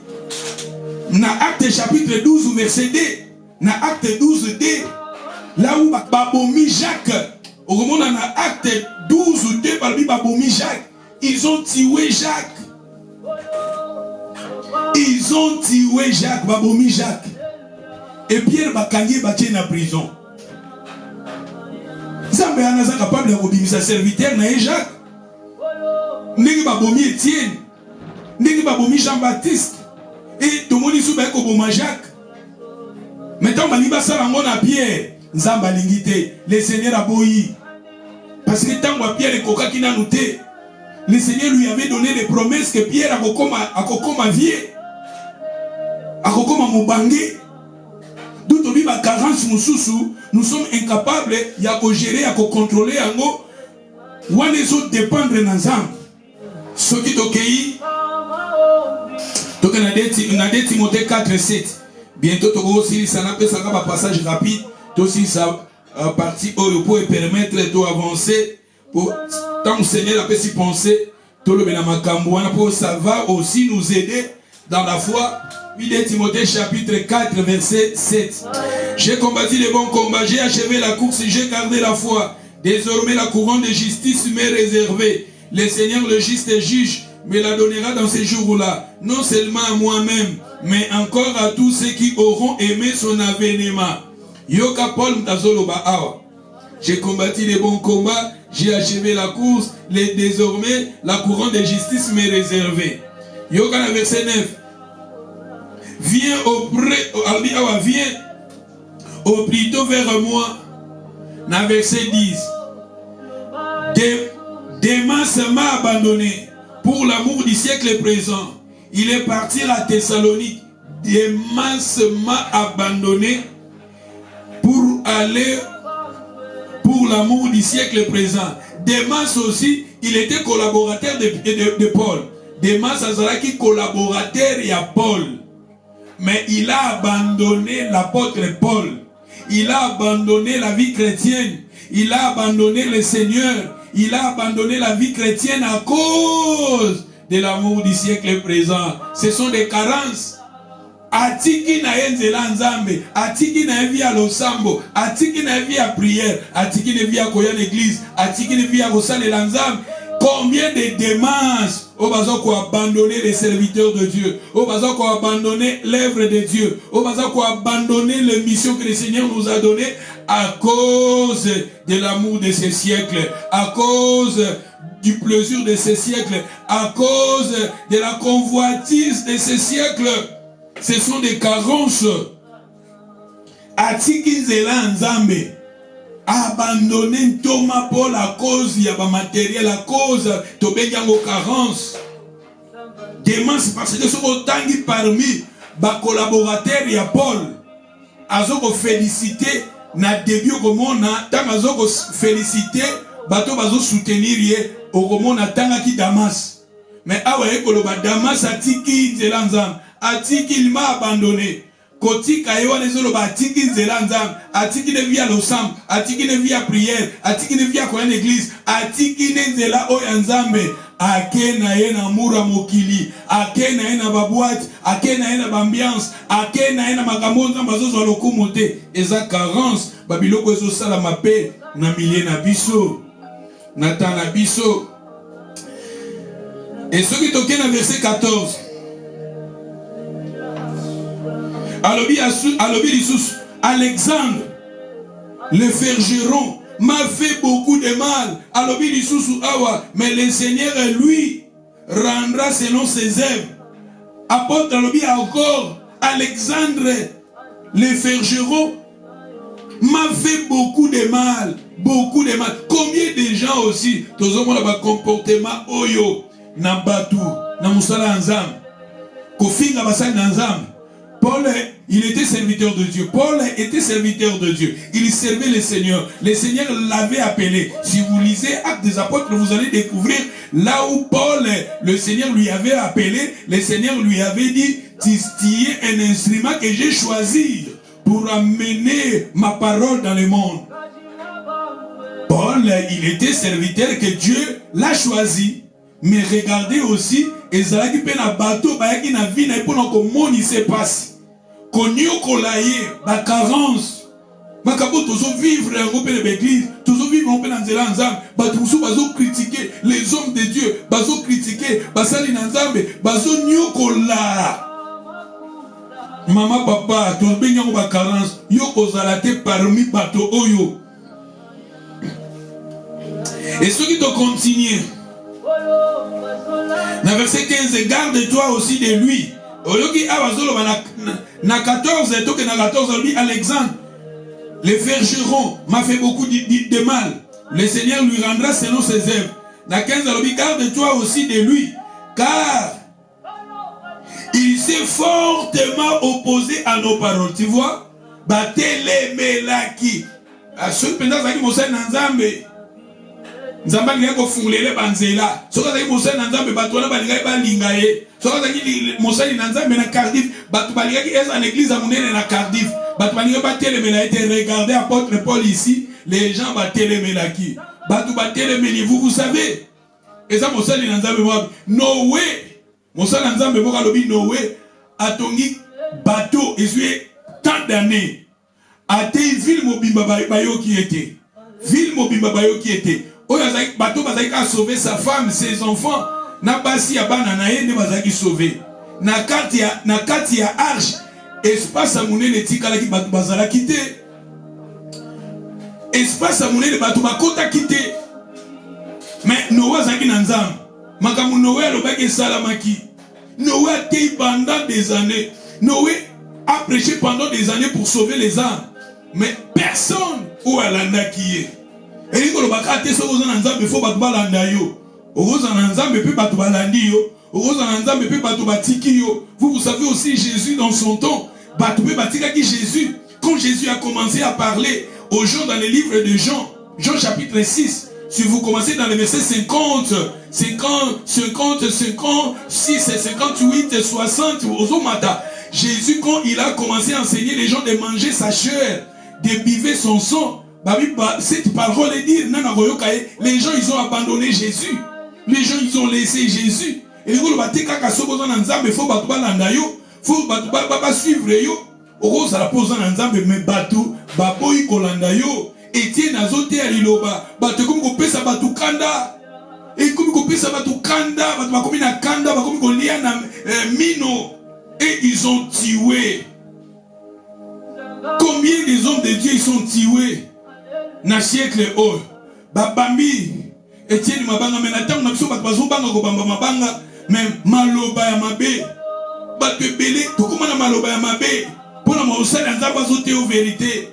dans Acte chapitre 12, verset 2, dans Acte 12, 2, là où Babomi Jacques, au moment dans Acte 12, 2, Babomi Jacques, ils ont tué Jacques. Ils ont tué Jacques, Babomi Jacques. Et Pierre Bakangé battu dans la prison. Zambe anaza capable de obéir sa serviteur, na Jacques. N'est Babomi Étienne. N'est pas Babomi Jean-Baptiste. Et tout le monde est comme Jacques. Maintenant, on a Pierre. Nzamba lingite. Le Seigneur a boyi. Parce que tant que Pierre est coca qui n'a noté, le Seigneur lui avait donné des promesses que Pierre a kokoma vie. A kokoma mobangé. D'où on dit ma carence mususu, nous sommes incapables de gérer, de contrôler ango. Ou les autres dépendre d'ensemble. Ce qui est ok. Donc, on a dit Timothée 4, 7. Bientôt, tu vas aussi, ça n'a pas un passage rapide. Tu aussi, ça partie pour permettre d'avancer. Tant que le Seigneur a pu s'y penser, ça va aussi nous aider dans la foi. 1 Timothée chapitre 4, verset 7. J'ai combattu le bon combat, j'ai achevé la course, j'ai gardé la foi. Désormais, la couronne de justice m'est réservée. Le Seigneur, le juste juge, me la donnera dans ces jours-là, non seulement à moi-même, mais encore à tous ceux qui auront aimé son avènement. Yoka Paul Mtazoloba Awa. J'ai combattu les bons combats, j'ai achevé la course, désormais la couronne de justice m'est réservée. Yoka verset 9. Viens au plutôt vers moi. Dans verset 10. Démas m'a abandonné. Pour l'amour du siècle présent, il est parti à Thessalonique. Démas m'a abandonné pour aller pour l'amour du siècle présent. Démas aussi, il était collaborateur de Paul. Démas Azaraki collaborateur à Paul. Mais il a abandonné l'apôtre Paul. Il a abandonné la vie chrétienne. Il a abandonné le Seigneur. Il a abandonné la vie chrétienne à cause de l'amour du siècle présent. Ce sont des carences. Atiki na enzela nzambe, atiki na vie à l'osambo, atiki na vie à prière, atiki na vie à koya l'église, atiki na vie à kosala l'anzambe. Combien de démences au bazar qu'on a abandonné les serviteurs de Dieu, au bazar qu'on a abandonné l'œuvre de Dieu, au bazar qu'on a abandonné les missions que le Seigneur nous a données à cause de l'amour de ces siècles, à cause du plaisir de ces siècles, à cause de la convoitise de ces siècles. Ce sont des carences. Atiki nzela nzambe. Abandonner Thomas Paul à cause il y a pas matériel, à cause de benyango carence. Demain c'est parce que ce autant parmi les collaborateurs il y a Paul. Azoko féliciter na début au monde tant azoko féliciter bato bazo soutenir yé au monde tanga ki Damas. Mais awa ekoloba Damas atiki nzela nzam atiki il m'a abandonné. Koti kayewa nezolo ba atiki nzela nzam, atiki ne via losam, atiki ne via prière, atiki ne via kwa l'église, atiki ne nzela oya nzambe, ake na ye na mura mokili, ake na ye na babouate, ake na ye na bambiance, ake na ye na makambo nzamba zozo lokumu te, eza carence, babiloko ezo sala mape na milie na biso, na tana biso. Et ce qui toque na verset 14. Alexandre, le Fergeron, m'a fait beaucoup de mal. Alobi lisusu awa, mais le Seigneur lui rendra selon ses œuvres. Apôtre alobi encore, Alexandre le Fergeron m'a fait beaucoup de mal. Beaucoup de mal. Combien de gens aussi, tous ont un comportement oyo, na batu, na musala nzam, kofinga basali nzam. Paul, il était serviteur de Dieu. Paul était serviteur de Dieu. Il servait le Seigneur. Le Seigneur l'avait appelé. Si vous lisez Actes des Apôtres, vous allez découvrir là où Paul, le Seigneur lui avait appelé, le Seigneur lui avait dit, tu es un instrument que j'ai choisi pour amener ma parole dans le monde. Paul, il était serviteur que Dieu l'a choisi. Mais regardez aussi, ezalaki pe na bateau bayaki na vie na epona ko moni se passe. Konyo kolaye ba carence. Makabo tozo vivre en groupe de l'église, tozo vivre en plein nzela nzambe, ba tusu bazo critiquer les hommes de Dieu, bazo critiquer basali nzambe, bazo nyokola. Maman papa, tozo benyango ba carence, yo kozala te parmi bateau oyo. Et ceux qui te continuent. Dans verset 15, garde-toi aussi de lui. Na 14, Alexandre, le Fergeron m'a fait beaucoup de mal. Le Seigneur lui rendra selon ses œuvres. Na 15, garde-toi aussi de lui, car il s'est fortement opposé à nos paroles. Tu vois? Batele melaki. A ceux qui pensent que Nzamba linga ko fungulele banzela. Soka zaki mosali na Nzambe bato wana balinga balinga ye. Soka zaki mosali na Nzambe na Cardiff, bato balinga ki eza en église monene na Cardiff. Bato balinga batelemela été regardez apôtre Paul ici, les gens batelemela ki. Bato batelemeli vous savez. Eza mosali na Nzambe mo Noé. Mosali na Nzambe mo kalobi Noé atongi bateau ezue tant d'années. Ate ville mobimba bayo qui était. Ville mobimba bayo qui était. Bateau a sauvé sa femme, ses enfants. Na basi ya bana na ye ne bazaki sauvé. Na kati ya arche, espace a monene tikala ki bato bazala kite. Espace a monene bato bakota kite. Mais Noé zaki na nzambe. Makamu Noé alobaki salamaki. Noé a été pendant des années. Noé a prêché pendant des années pour sauver les âmes. Mais personne ou alanda qui est. Et il faut que vous vous savez aussi Jésus dans son temps. Jésus, quand Jésus a commencé à parler aux gens dans les livres de Jean, Jean chapitre 6, si vous commencez dans le verset 50, 56, 58, 60, Jésus, quand il a commencé à enseigner les gens de manger sa chair, de biver son sang, cette parole est dire, les gens ils ont abandonné Jésus. Les gens ils ont laissé Jésus. Et il faut suivre yo. Ça la pose en Nzambe mais batou baboyi kolanda yo. Etienne azote aliloba bato comme ko pesa batu kanda. Et comme ko pesa batu kanda, batu bakomi na kanda, bakomi ko lia na mino et ils ont tué. Combien des hommes de Dieu ils sont tués? Na siècle oh babambi Etienne mabanga menatang na biso bato bazobanga ko bamba mabanga mais maloba ya mabe bato ebele tokomana maloba ya mabe pona mosala nzamba azote o vérité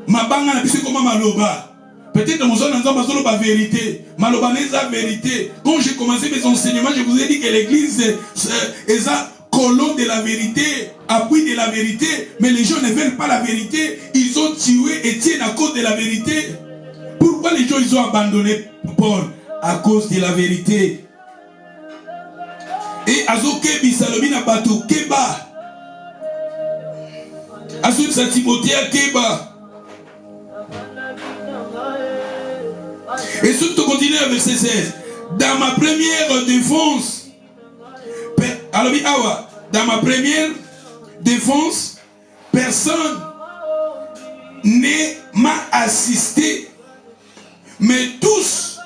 mabanga na biso koma maloba peut-être mosala nzamba azoloba vérité maloba neza vérité. Quand j'ai commencé mes enseignements je vous ai dit que l'église est colonne de la vérité, appui de la vérité, mais les gens ne veulent pas la vérité. Ils ont tué Étienne à cause de la vérité. Pourquoi les gens ils ont abandonné Paul? À cause de la vérité. Et Azokebi Salomina Batou Keba Azoub Sa Timothée Keba. Et surtout continue à verset 16. Dans ma première défense, dans ma première défense, personne ne m'a assisté, mais tous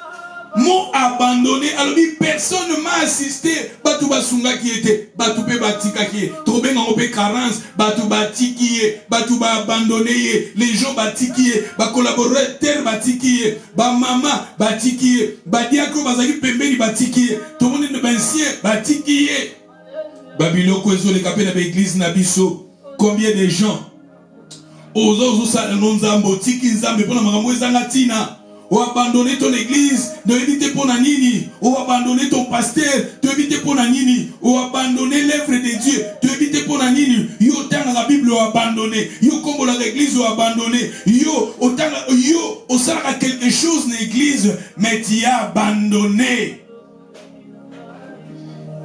m'ont abandonné. donné, alors personne ne m'a assisté. Batou basunga qui était, batou pe batika qui est, tobe ngompe carence, batou batiki est, batou ba abandonné, les gens batiki est, ba collaborateur batiki est, ba maman batiki est, ba diako bazaki pembeni batiki est, tout le monde ne bensien batiki est. Babiloko ezo le kapé na l'église na biso, combien de gens ozo sa nonzambo tiki nzambe pona makambo ezanga tina. Ou abandonner ton église, ne éviter pour nini. Ou abandonner ton pasteur, te éviter pour nini. Ou abandonner l'œuvre de Dieu, te éviter pour nini. Yo tanga la Bible ou abandonner. Yo comme l'église ou abandonner. Yo otanga yo osala quelque chose dans l'église, mais tu as abandonné.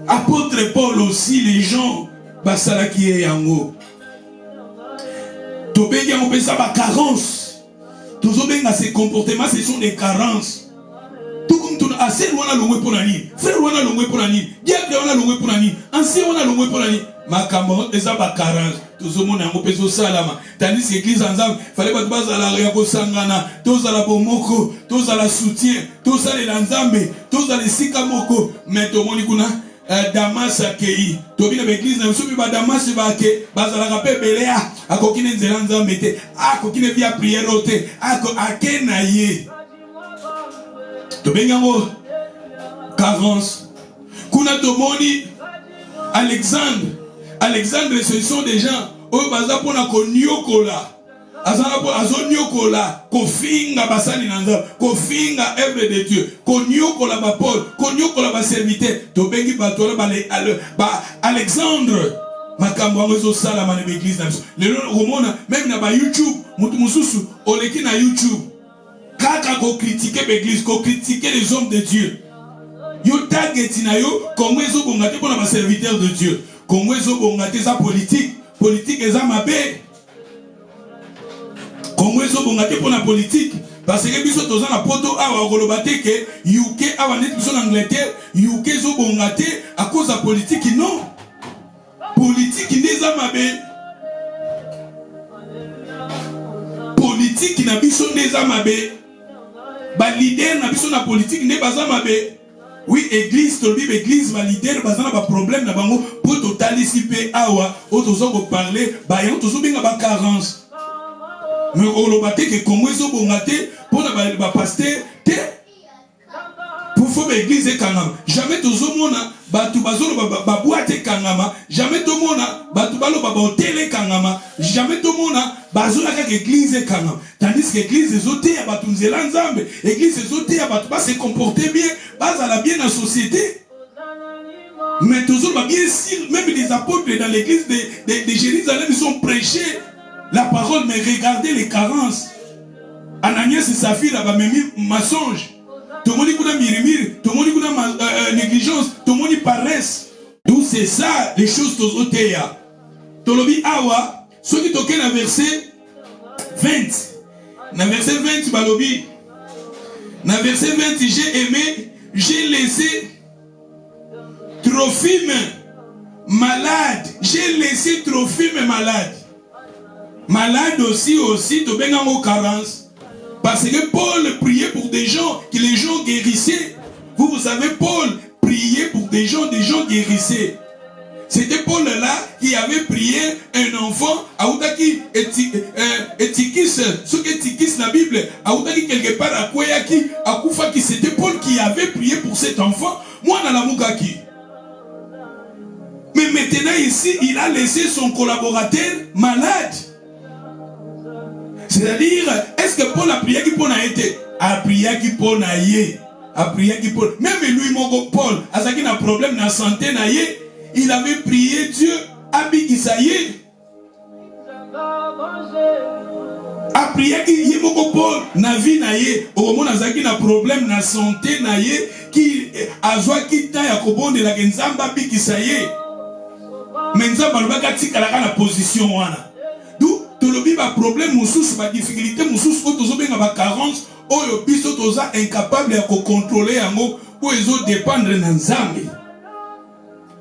Apôtre Paul aussi, les gens basala qui est yango. Tobégi on peut ça ba carence. Tous ces comportements, ce sont des carences. Tout comme tout assez loin à l'ongwe pour l'année, frère loin à l'ongwe pour l'année, diable loin à l'ongwe pour l'année, ancien loin à l'ongwe pour l'année. Ma camarade, les abats carences. Tout le monde a un peu de salama. Tandis que l'église ensemble, il fallait pas de base à la réaction sangana, tous à la bomoko, tous à la soutien, tous à l'ensemble, tous à les sikamoko. Mais tout le monde est Damas akei tobi na l'église na biso ba Damas ba ke bazala kapé belea akokine nzelanza mete akokine via prière ote ake na ye tobi ngango carence kuna tomoni Alexandre ce sont des gens oyo baza pona konyokola azonyokola kofinga basali nanza kofinga œuvre de Dieu konyokola ba Paul konyokola ba serviteur tobengi batola ba Alexandre makambo ngo sala na l'église na biso lelo romona même na ba YouTube mutu mususu oleki na YouTube kaka ko critiquer l'église ko critiquer les hommes de Dieu yo target na yo kongo ezo bongate pona ba serviteur de Dieu kongo ezo bongate za politique eza mabe Congo ezo bongate pour la politique parce que biso toza na poto awa kolobate ke UK awa net biso na Angleterre UK ezo bongate à cause de la politique non politique ndeza mabe politique na biso ndeza mabe ba leader na biso na politique ne baza mabe oui église to bible église ba leader baza na ba problème na bango pour totalisi pe awa otozo ko parler ba yo tozo benga ba carence. Mais on l'a battu que Congo est bongaté pour la pasteur pour faire l'église et kangama. Jamais tout le monde batu bazolo boîte kangama. Jamais tout le monde batu balo hôtel kangama. Jamais tout le monde bazolo l'église et kangama. Tandis que l'église est ôtée à batu nzelanzambe. L'église est ôtée à batu se comporter bien, bas à la bien dans la société. Mais toujours bien sûr, même les apôtres dans l'église de Jérusalem ils ont prêché la parole, mais regardez les carences. Ananias et Saphir a même mensonge. Tout le monde a mirimir, tout le monde a négligence, tout le monde paresse. D'où c'est ça les choses aux otéa. Tolobi awa, ce qui toque dans verset 20. Dans verset 20, balobi. Dans verset 20, j'ai aimé, j'ai laissé Trophime malade. J'ai laissé Trophime malade. Malade aussi, tu benga en carence. Parce que Paul priait pour des gens, que les gens guérissaient. Vous savez, Paul priait pour des gens guérissaient. C'était Paul là qui avait prié un enfant, Aoutaki Etikis, ce que Etikis la Bible, Aoutaki quelque part à Koyaki, à Koufaki, c'était Paul qui avait prié pour cet enfant. Moi, dans la Moukaki. Mais maintenant ici, il a laissé son collaborateur malade. C'est-à-dire, est-ce que Paul a prié qui Paul a été? A prié qui Paul a été. A prié qui Paul. Même lui, mon Paul, à ce qu'il a un problème dans la santé, il avait prié Dieu. Abi Isaïe. A prié qui mon Paul, na vie naïe. Au moment où il a un problème dans la santé, qui a joué qui taille à Kobon de la Genzamba Abi Isaïe. Mais Nzamba n'a pas la position. Tolobi ba problème mususu ba difficulté mususu ko tozo benga ba carence oyo biso toza incapable ya ko contrôler yango po ezo dépendre na Nzambe.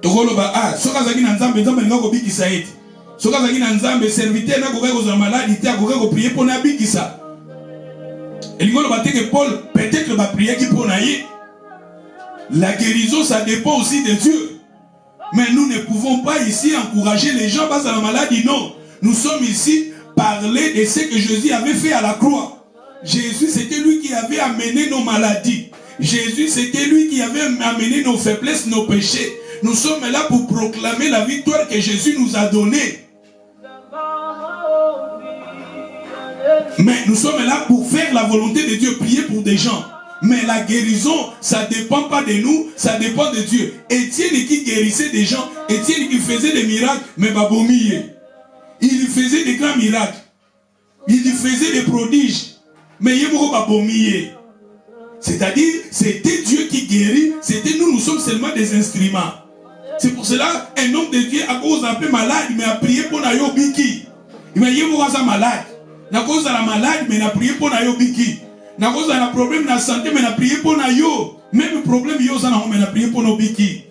Tokolo ba soka zaki na Nzambe ngako bikisa ete. Soka zaki na Nzambe serviteur na ko ko za maladie te ko ko prier pour na bikisa. Elingolo ba teke Paul peut-être ba prier ki pour na ye. La guérison, ça dépend aussi de Dieu. Mais nous ne pouvons pas ici encourager les gens face à la maladie. Non. Nous sommes ici parler de ce que Jésus avait fait à la croix. Jésus, c'était lui qui avait amené nos maladies. Jésus, c'était lui qui avait amené nos faiblesses, nos péchés. Nous sommes là pour proclamer la victoire que Jésus nous a donnée. Mais nous sommes là pour faire la volonté de Dieu, prier pour des gens. Mais la guérison, ça ne dépend pas de nous, ça dépend de Dieu. Étienne qui guérissait des gens, Étienne qui faisait des miracles, mais Babomiye. Il faisait des grands miracles. Il faisait des prodiges. Mais Yemoro Babomiye. C'est-à-dire, c'était Dieu qui guérit, c'était nous, nous sommes seulement des instruments. C'est pour cela, un homme de Dieu, à cause d'un peu malade, mais a prié pour Nayo Biki. Il m'a dit, malade. À cause de la malade, mais il a prié pour Nayo Biki. À cause de la problème de la santé, mais il a prié pour Nayo. Même le problème, mais il a prié pour nos Biki.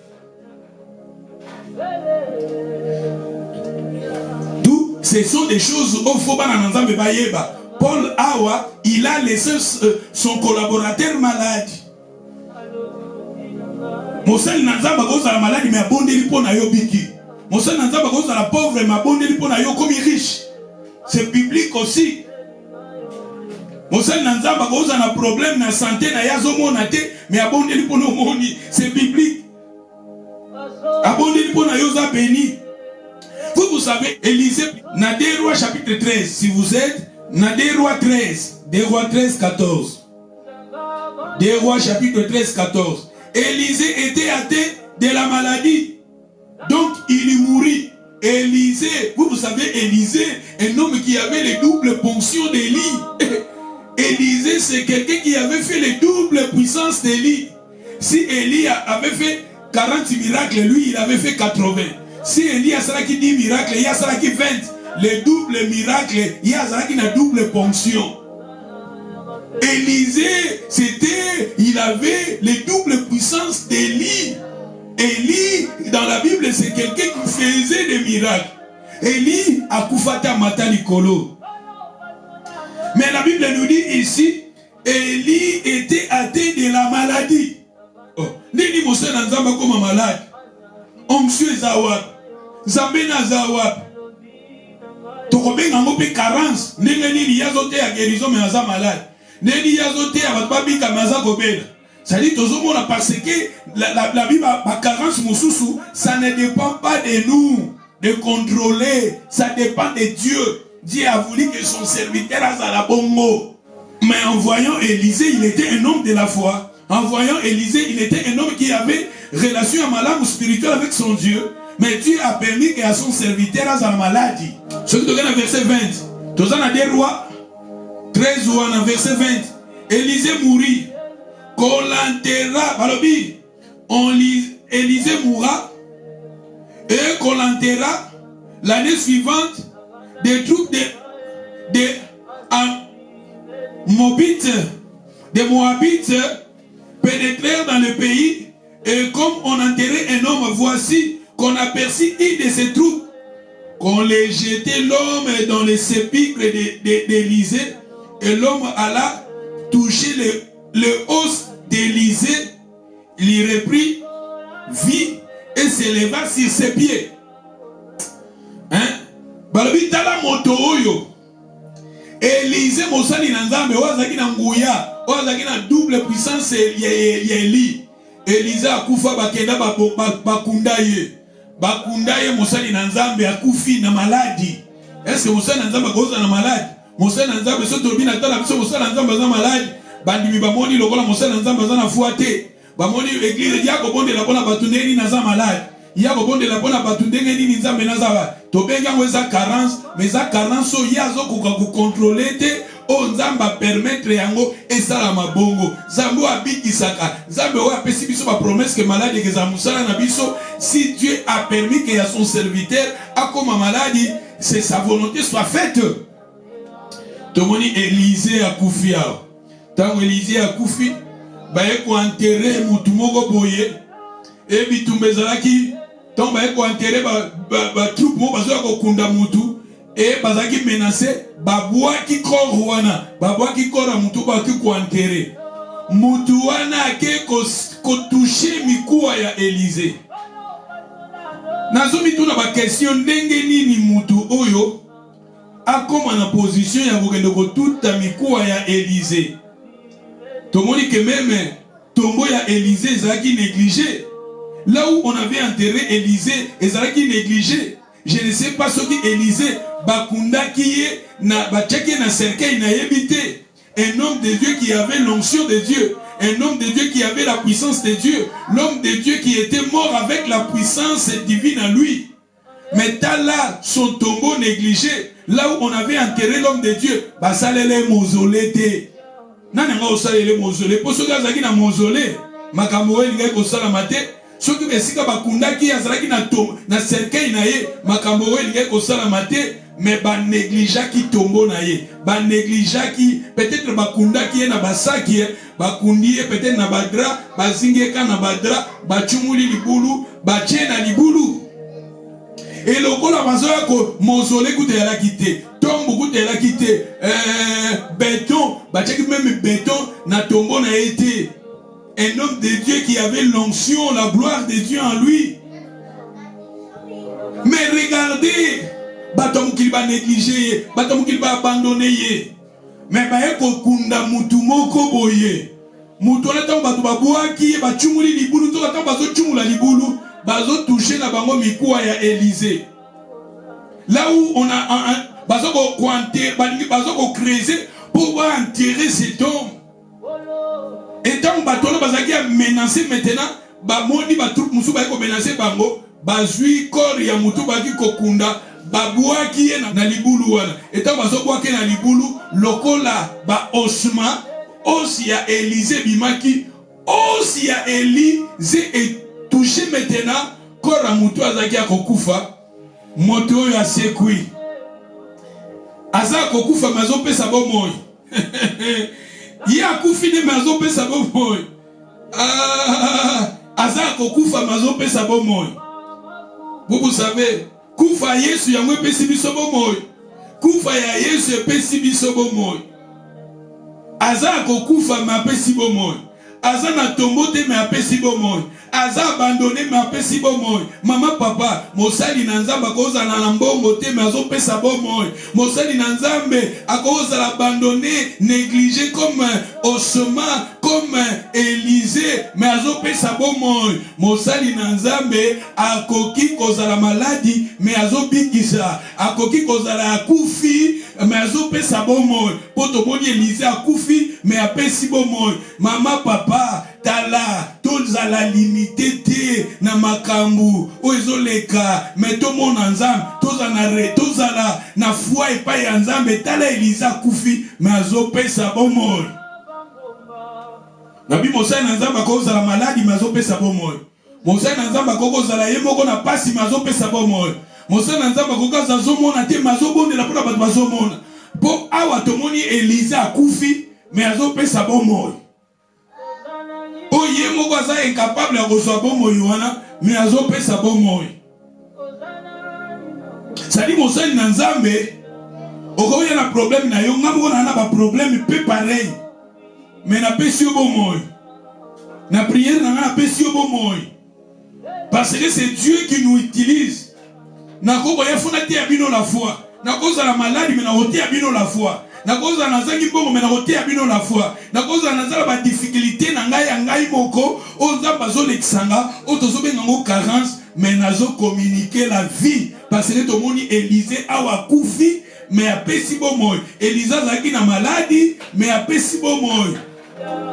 Tout, ce sont des choses au Foba Nanzambe Bayeba. Paul Awa, il a laissé son collaborateur malade. Mosel Nanzamba cause la maladie, mais abondé pour Nayo Biki. Mosel Nanzamba cause la pauvre, mais abondé pour Nayo comme riche. C'est biblique aussi. Mosel Nanzamba cause un problème na santé, na yazo monate, mais abondé pour nos moni. C'est biblique. Abondé pour Nayo za béni. Vous savez, Élisée, na 2 Rois chapitre 13, si vous êtes, na 2 Rois 13, 2 Rois 13, 14. 2 Rois chapitre 13, 14. Élisée était atteint de la maladie. Donc il y mourut. Élisée, vous savez, Élisée, un homme qui avait les doubles ponctions d'Élie. Élisée, c'est quelqu'un qui avait fait les doubles puissances d'Élie. Si Élie avait fait 40 miracles, lui, il avait fait 80. Si Élie a cela qui dit miracle, il y a cela qui 20. Les doubles miracles, il y a cela qui n'a double ponction. Élisée, il avait les doubles puissances d'Élie. Élie, dans la Bible, c'est quelqu'un qui faisait des miracles. Élie a koufata matali kolo. Mais la Bible nous dit ici, Élie était atteint de la maladie. Nini Moussa Nanzamba comme malade. Monsieur Zawab. Zambena Zawab. Tokobe ngamope carence. Nini yazote ya guérison mais aza malade. Nini yazote ya batbabi kamaza gobela. Ça dit parce que la Bible a carence moussoussou, ça ne dépend pas de nous de contrôler, ça dépend de Dieu. Dieu a voulu que son serviteur a la bongo. Mais en voyant Élisée, il était un homme de la foi. En voyant Élisée, il était un homme qui avait relation à malade spirituelle avec son Dieu. Mais Dieu a permis qu'à son serviteur a la maladie. Ce qui est dans le verset 20. Tous en a des rois. 13 ou en verset 20. Élisée mourit. Qu'on l'enterra, Élisée mourra et qu'on l'enterra l'année suivante. Des troupes de Moabites pénétrèrent dans le pays et comme on enterrait un homme, voici qu'on aperçut une de ces troupes, qu'on les jetait l'homme dans les sépulcres d'Élisée et l'homme alla toucher le os d'Élisée, il reprit vie et s'éleva sur ses pieds. Hein? Balobi tala moto oyo. Élisée mosali nanzambe wazaki na nguya, wazaki na double puissance Eli. Élisée akufa bakenda bakundaye. Bakundaye mosali nanzambe akufi na maladi. Est-ce que mosali nanzambe akoza na maladi? Mosali nanzambe soto bina tala biso mosali nanzambe za maladi. Bandimi bamoni lokola mosala nzamba za na fuate bamoni église yako bonde la bona batundeni na za malade yako bonde la bona batundenge nini nzambe na za ba to benga ngweza carence mais za carence so yazo ku contrôler te o nzamba permettre yango esala mabongo zambo abikisaka zambe o apesi biso ba promesse que malade que za musala na biso si Dieu a permis que ya son serviteur a comme maladie c'est sa volonté soit faite. Tomoni Élisée a kufia. Tant Élisée a koufi, baye ko enterrer mutu moko boye, et bitumbe zalaki, tant baye ko enterrer ba troupe mo bazo ko kunda mutu, et bazaki menacé, babwa ki korwana, babwa ki kora mutu ba ki ko enterrer. Mutu wana ke ko touché mikuwa ya Élysée. Nazomi tuna ba question ndenge nini mutu oyo akoma na position ya kokende kotuta mikuwa ya Élysée. Tomoni que même tombeau ya Élysée ezalaki négligé. Là où on avait enterré Élysée ezalaki négligé. Je ne sais pas ce qui Élysée bakundaki ye na bachaki na cercueil na yebité. Un homme de Dieu qui avait l'onction de Dieu. Un homme de Dieu qui avait la puissance de Dieu. L'homme de Dieu qui était mort avec la puissance divine en lui. Mais t'as là son tombeau négligé. Là où on avait enterré l'homme de Dieu. Bah ça les mausolée té. Nana nga osala les mausolée. Pour ceux qui ont na mausolée. Makambo elinga kosala mate. Ceux qui besika bakundaki azalaki na tombe na cercueil na ye. Makambo elinga kosala mate. Mais ba négligea qui tombeau na ye. Ba négligea qui peut-être bakunda qui est na basaki bakundi peut-être na badra bazingeka na badra bachumuli libulu bachena libulu. Et lokola bazoya ko mausolée kutela kité tombe kutela kité béton bachaki même béton na tombeau na été. Un homme de Dieu qui avait l'onction, la gloire de Dieu en lui. Mais regardez, batom qu'il va négliger, batom qu'il va abandonner. Mais ba eko kunda mutu moko boye. Mutu na tango batu babuaki ba chumuli libulu to tango bazo chumula libulu, bazo toucher na bango mikuwa ya Élysée. Là où on a bazo ko enterrer, bazo ko creuser pour enterrer cet homme. Et tant bato na bazaki a menacé maintenant, ba moni ba troupe musu ba ko menacer bango, bazui corps ya mutu baki kokunda. Babouaki na libulu wana eta bazobwaki na libulu lokola ba osma osi ya Élysée bimaki osi ya Élysée est touché maintenant kora mutu azaki akokufa moto oyo asekwi aza kokufa mazopesa bomoi ye akufi ne mazopesa bomoi aza kokufa mazopesa bomoi. Vous savez kufa Yesu ya mwe pesi biso bomoy. Kufa ya Yesu pesi biso bomoy. Aza kokufa ma pesi bomoy. Aza na tombote me apesi bomoy. Aza abandonné me apesi bomoy. Mama papa mosali na nzambe akoza na mbongo te me azo pesa bomoy. Mosali na nzambe akoza abandonné, négligé comme Osma, comme Élysée me azo pesa bomoy. Mosali na nzambe akoki kozala maladi me azo bikisa. Akoki kozala akufi me azo pesa bomoy. Poto moni Élysée akufi me apesi bomoy. Mama papa tala toza la limité te na makambu oezoleka meto mona nzambe toza na re toza na foi epai ya nzambe tala Élysée akufi me azopesa bomoy. Nabi mosali na nzambe akozala maladi me azopesa bomoy. Mosali na nzambe akozala ye moko na pasi me azopesa bomoy. Mosali na nzambe akokaza azomona te me azobondela mpona bato bazomona. Po awa tomoni Élysée akufi me azopesa bomoy. Oye moko aza incapable ya kozwa bomoy wana me azopesa bomoy. Sali mosali na nzambe okoya na problème na yo ngambo na ba problème pe pareil. Mais na pesi yo bomoy. Na prière na pesi yo bomoy. Parce que c'est Dieu qui nous utilise. Na koko ya funa te abino la foi. Na koza la maladie mais na roté abino la foi. Na koza na zangi bongo mais na roté abino la foi. Na koza na zala ba difficulté na ngai moko ozamba zo lexanga otozo benga ngo carence mais nazo communiquer la vie parce que to moni Élysée awa kufi mais apesi bomoy. Élysée zaki na maladie mais apesi bomoy.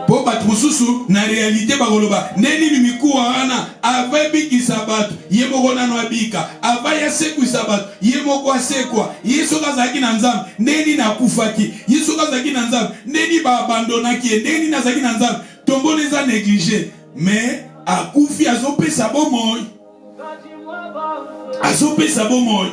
Po batu mususu na réalité bakoloba neni limikuwa wana avebi sabato ye moko nano abika avaya seku sabato ye moko asekwa yesu kazaki na nzambe neni na kufaki yesu kazaki na nzambe neni ba abandonaki neni nazaki na nzambe tombo neza négligé mais akufi azopesa bomoy azopesa bomoy.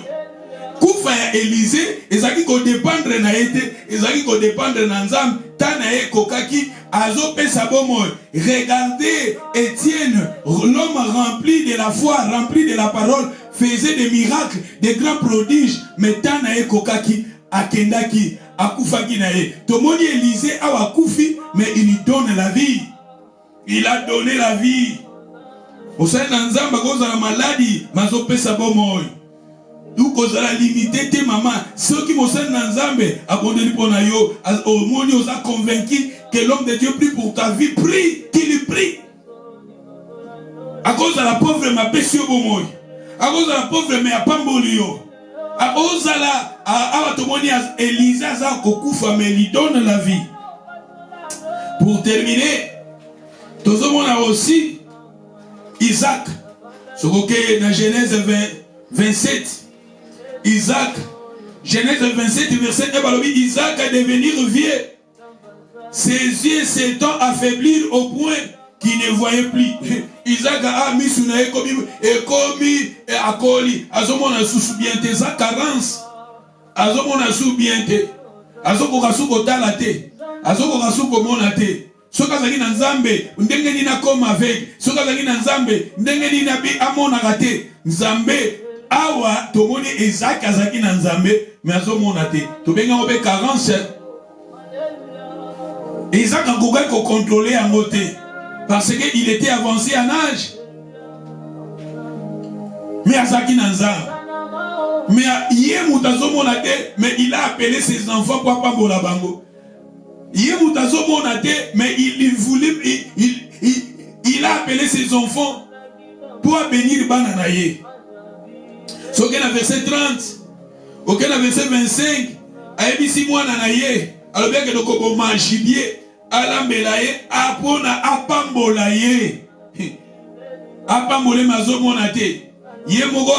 Kufa ya Élysée ezaki ko dépendre na ete ezaki ko dépendre na nzambe tana e kokaki azopesa bomoy. Regardez Étienne, l'homme rempli de la foi, rempli de la parole, faisait des miracles, des grands prodiges, mais tana e kokaki akendaki akufaki na e. Tomoni Élysée awa kufi mais il lui donne la vie. Il a donné la vie. Osala na nzamba kozala maladie, mazopesa bomoi. Donc kozala limité te maman. Ceux qui m'osala na nzambe, abondeli pona yo, omoni osa convaincu que l'homme de Dieu prie pour ta vie, prie, qu'il prie. À cause de la pauvre ma besio bomoi. À cause de la pauvre mais apambolio. À cause de la abatomoni Elisa za kokufa mais lui donne la vie. Pour terminer, tout le monde a aussi Isaac. Ce que dans Genèse 27. Isaac, Genèse 27 verset 1, Isaac a devenu vieux. Ses yeux s'étant affaiblis au point qu'il ne voyait plus. Isaac a mis sur et commis à coli. Azomona sous bien te sa carence. Azomona sous bien te. Azoko sous kotalate. Azoko sous komonate. Soka zaki na nzambe ndenge ni na koma avec. Soka zaki na nzambe ndenge ni na bi amona kate. Nzambe awa tomoni Isaac azaki na nzambe mais azomona te. To benga obe carence. Isaac a koka ko contrôler en moté. Parce qu'il était avancé en âge. Mais Azaki Nanzam. Mais mais il a appelé ses enfants pour pas pour la bango. Mais il voulait, il a appelé ses enfants pour bénir Bananaye. C'est auquel verset 30, auquel verset 25, Aïbisi Mouananaye, alors bien que le Kobo Manchibier. Alambelaye apona apambolaye apambole mazomonate ye mogo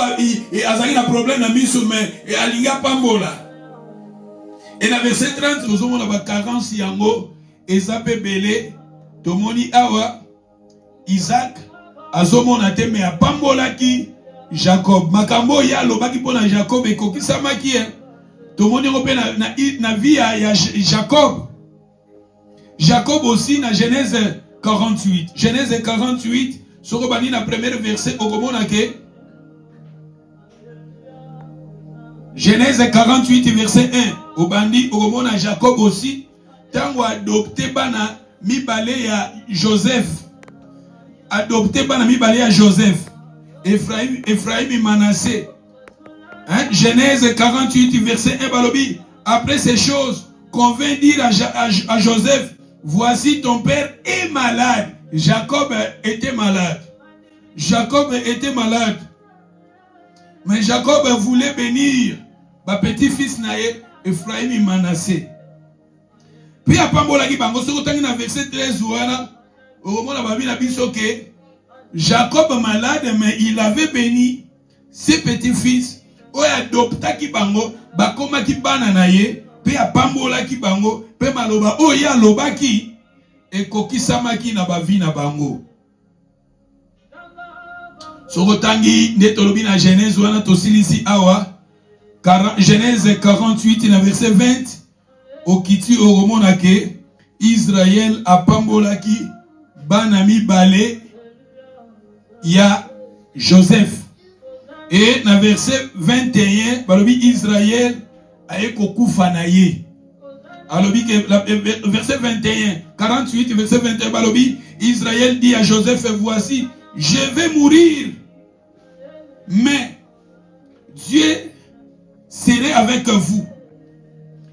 azaki na problème na miso mais alinga pambola et na verset 30 nous avons la carence yango ezape belé tomoni awa Isaac azomonate mais apambolaki Jacob makambo ya lobaki pona Jacob ekokisamaki tomoni ngo pe na vie ya Jacob. Jacob aussi dans Genèse 48. Genèse 48, sur la première verset, Genèse 48, verset 1. Au bandi, au Jacob aussi, tango adopté bana mi balé à Joseph. Adopté bana mi balé à Joseph. Ephraim et Manassé. Hein? Genèse 48, verset 1, balobi. Après ces choses, convient dire à Joseph, voici ton père est malade. Jacob était malade. Jacob était malade. Mais Jacob voulait bénir ma petit-fils Naé, Ephraim et Manassé. Puis à Pambola qui bango, sur le verset 13, au moment où la Bible a dit que Jacob malade, mais il avait béni ses petits-fils. Ou adopta qui bango, bakoma qui bananaye. Pe apambola ki bango, pe maloba oya loba ki ekokisama ki na bavi na bango. Sokotangi netolobi na Genèse wana tosilisi awa Genèse 48 na verset 20 okiti oromona ke Israël apambola ki banami bale ya Joseph. Et na verset 21 balobi Israël alors, verset 21, 48, verset 21, balobi, Israël dit à Joseph, voici, je vais mourir, mais Dieu serait avec vous.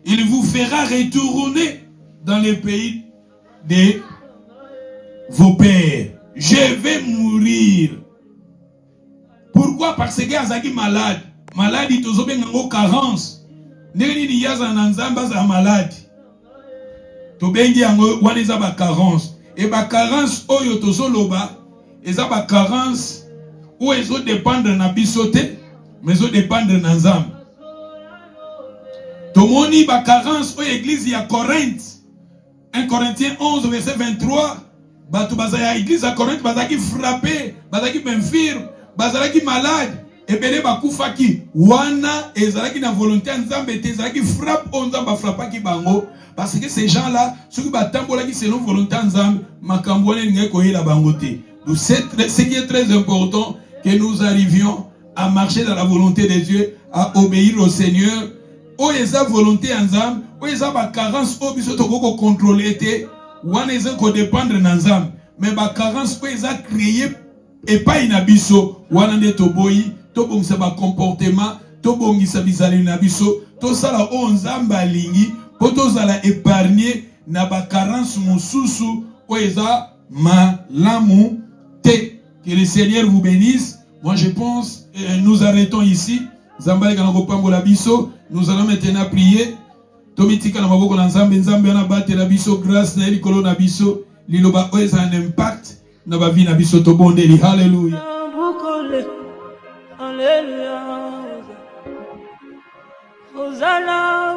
Il vous fera retourner dans le pays de vos pères. Je vais mourir. Pourquoi? Parce que Azaki malade. Malade, il y a carence. Neni yaza na nzamba za malade. To bengi yango wana eza ba carence. Et ba carence oyo tozoloba eza ba carence ou ezo dépendre na bisote, mais ezo dépendre na nzamba. Tomoni ba carence oyo église ya Corinthe. 1 Corinthiens 11 verset 23. Batu bazaya église ya Corinthe bazaki frappé, bazaki infirme, bazaki malade. Ebele bakufaki wana ezalaki na volonté nzambe te ezalaki frappe on nzamba frappaki bango parce que ces gens là ceux qui batambolaki selon volonté nzambe makambo wana ngeko koyela bango te. Donc ce qui est très important que nous arrivions à marcher dans la volonté de Dieu, à obéir au Seigneur. O eza volonté nzambe, o eza ba carence o biso to ko contrôler te, wana eza ko dépendre na nzambe. mais ba carence peut ça créer et pas une abisso wana nde toboyi to bongisa ba comportement to bongisa bizali na biso to sala o nzamba alingi po to zala épargner na ba carence mususu o eza malamu te. Que le Seigneur vous bénisse. Moi je pense nous arrêtons ici. Zambale kanako pambola biso. Nous allons maintenant prier. Tomitika na maboko na nzambe nzambe na bate la biso grâce na likolo na biso liloba oyo eza un impact na ba vie na biso to bondeli. Hallelujah. Hallelujah. Hosanna.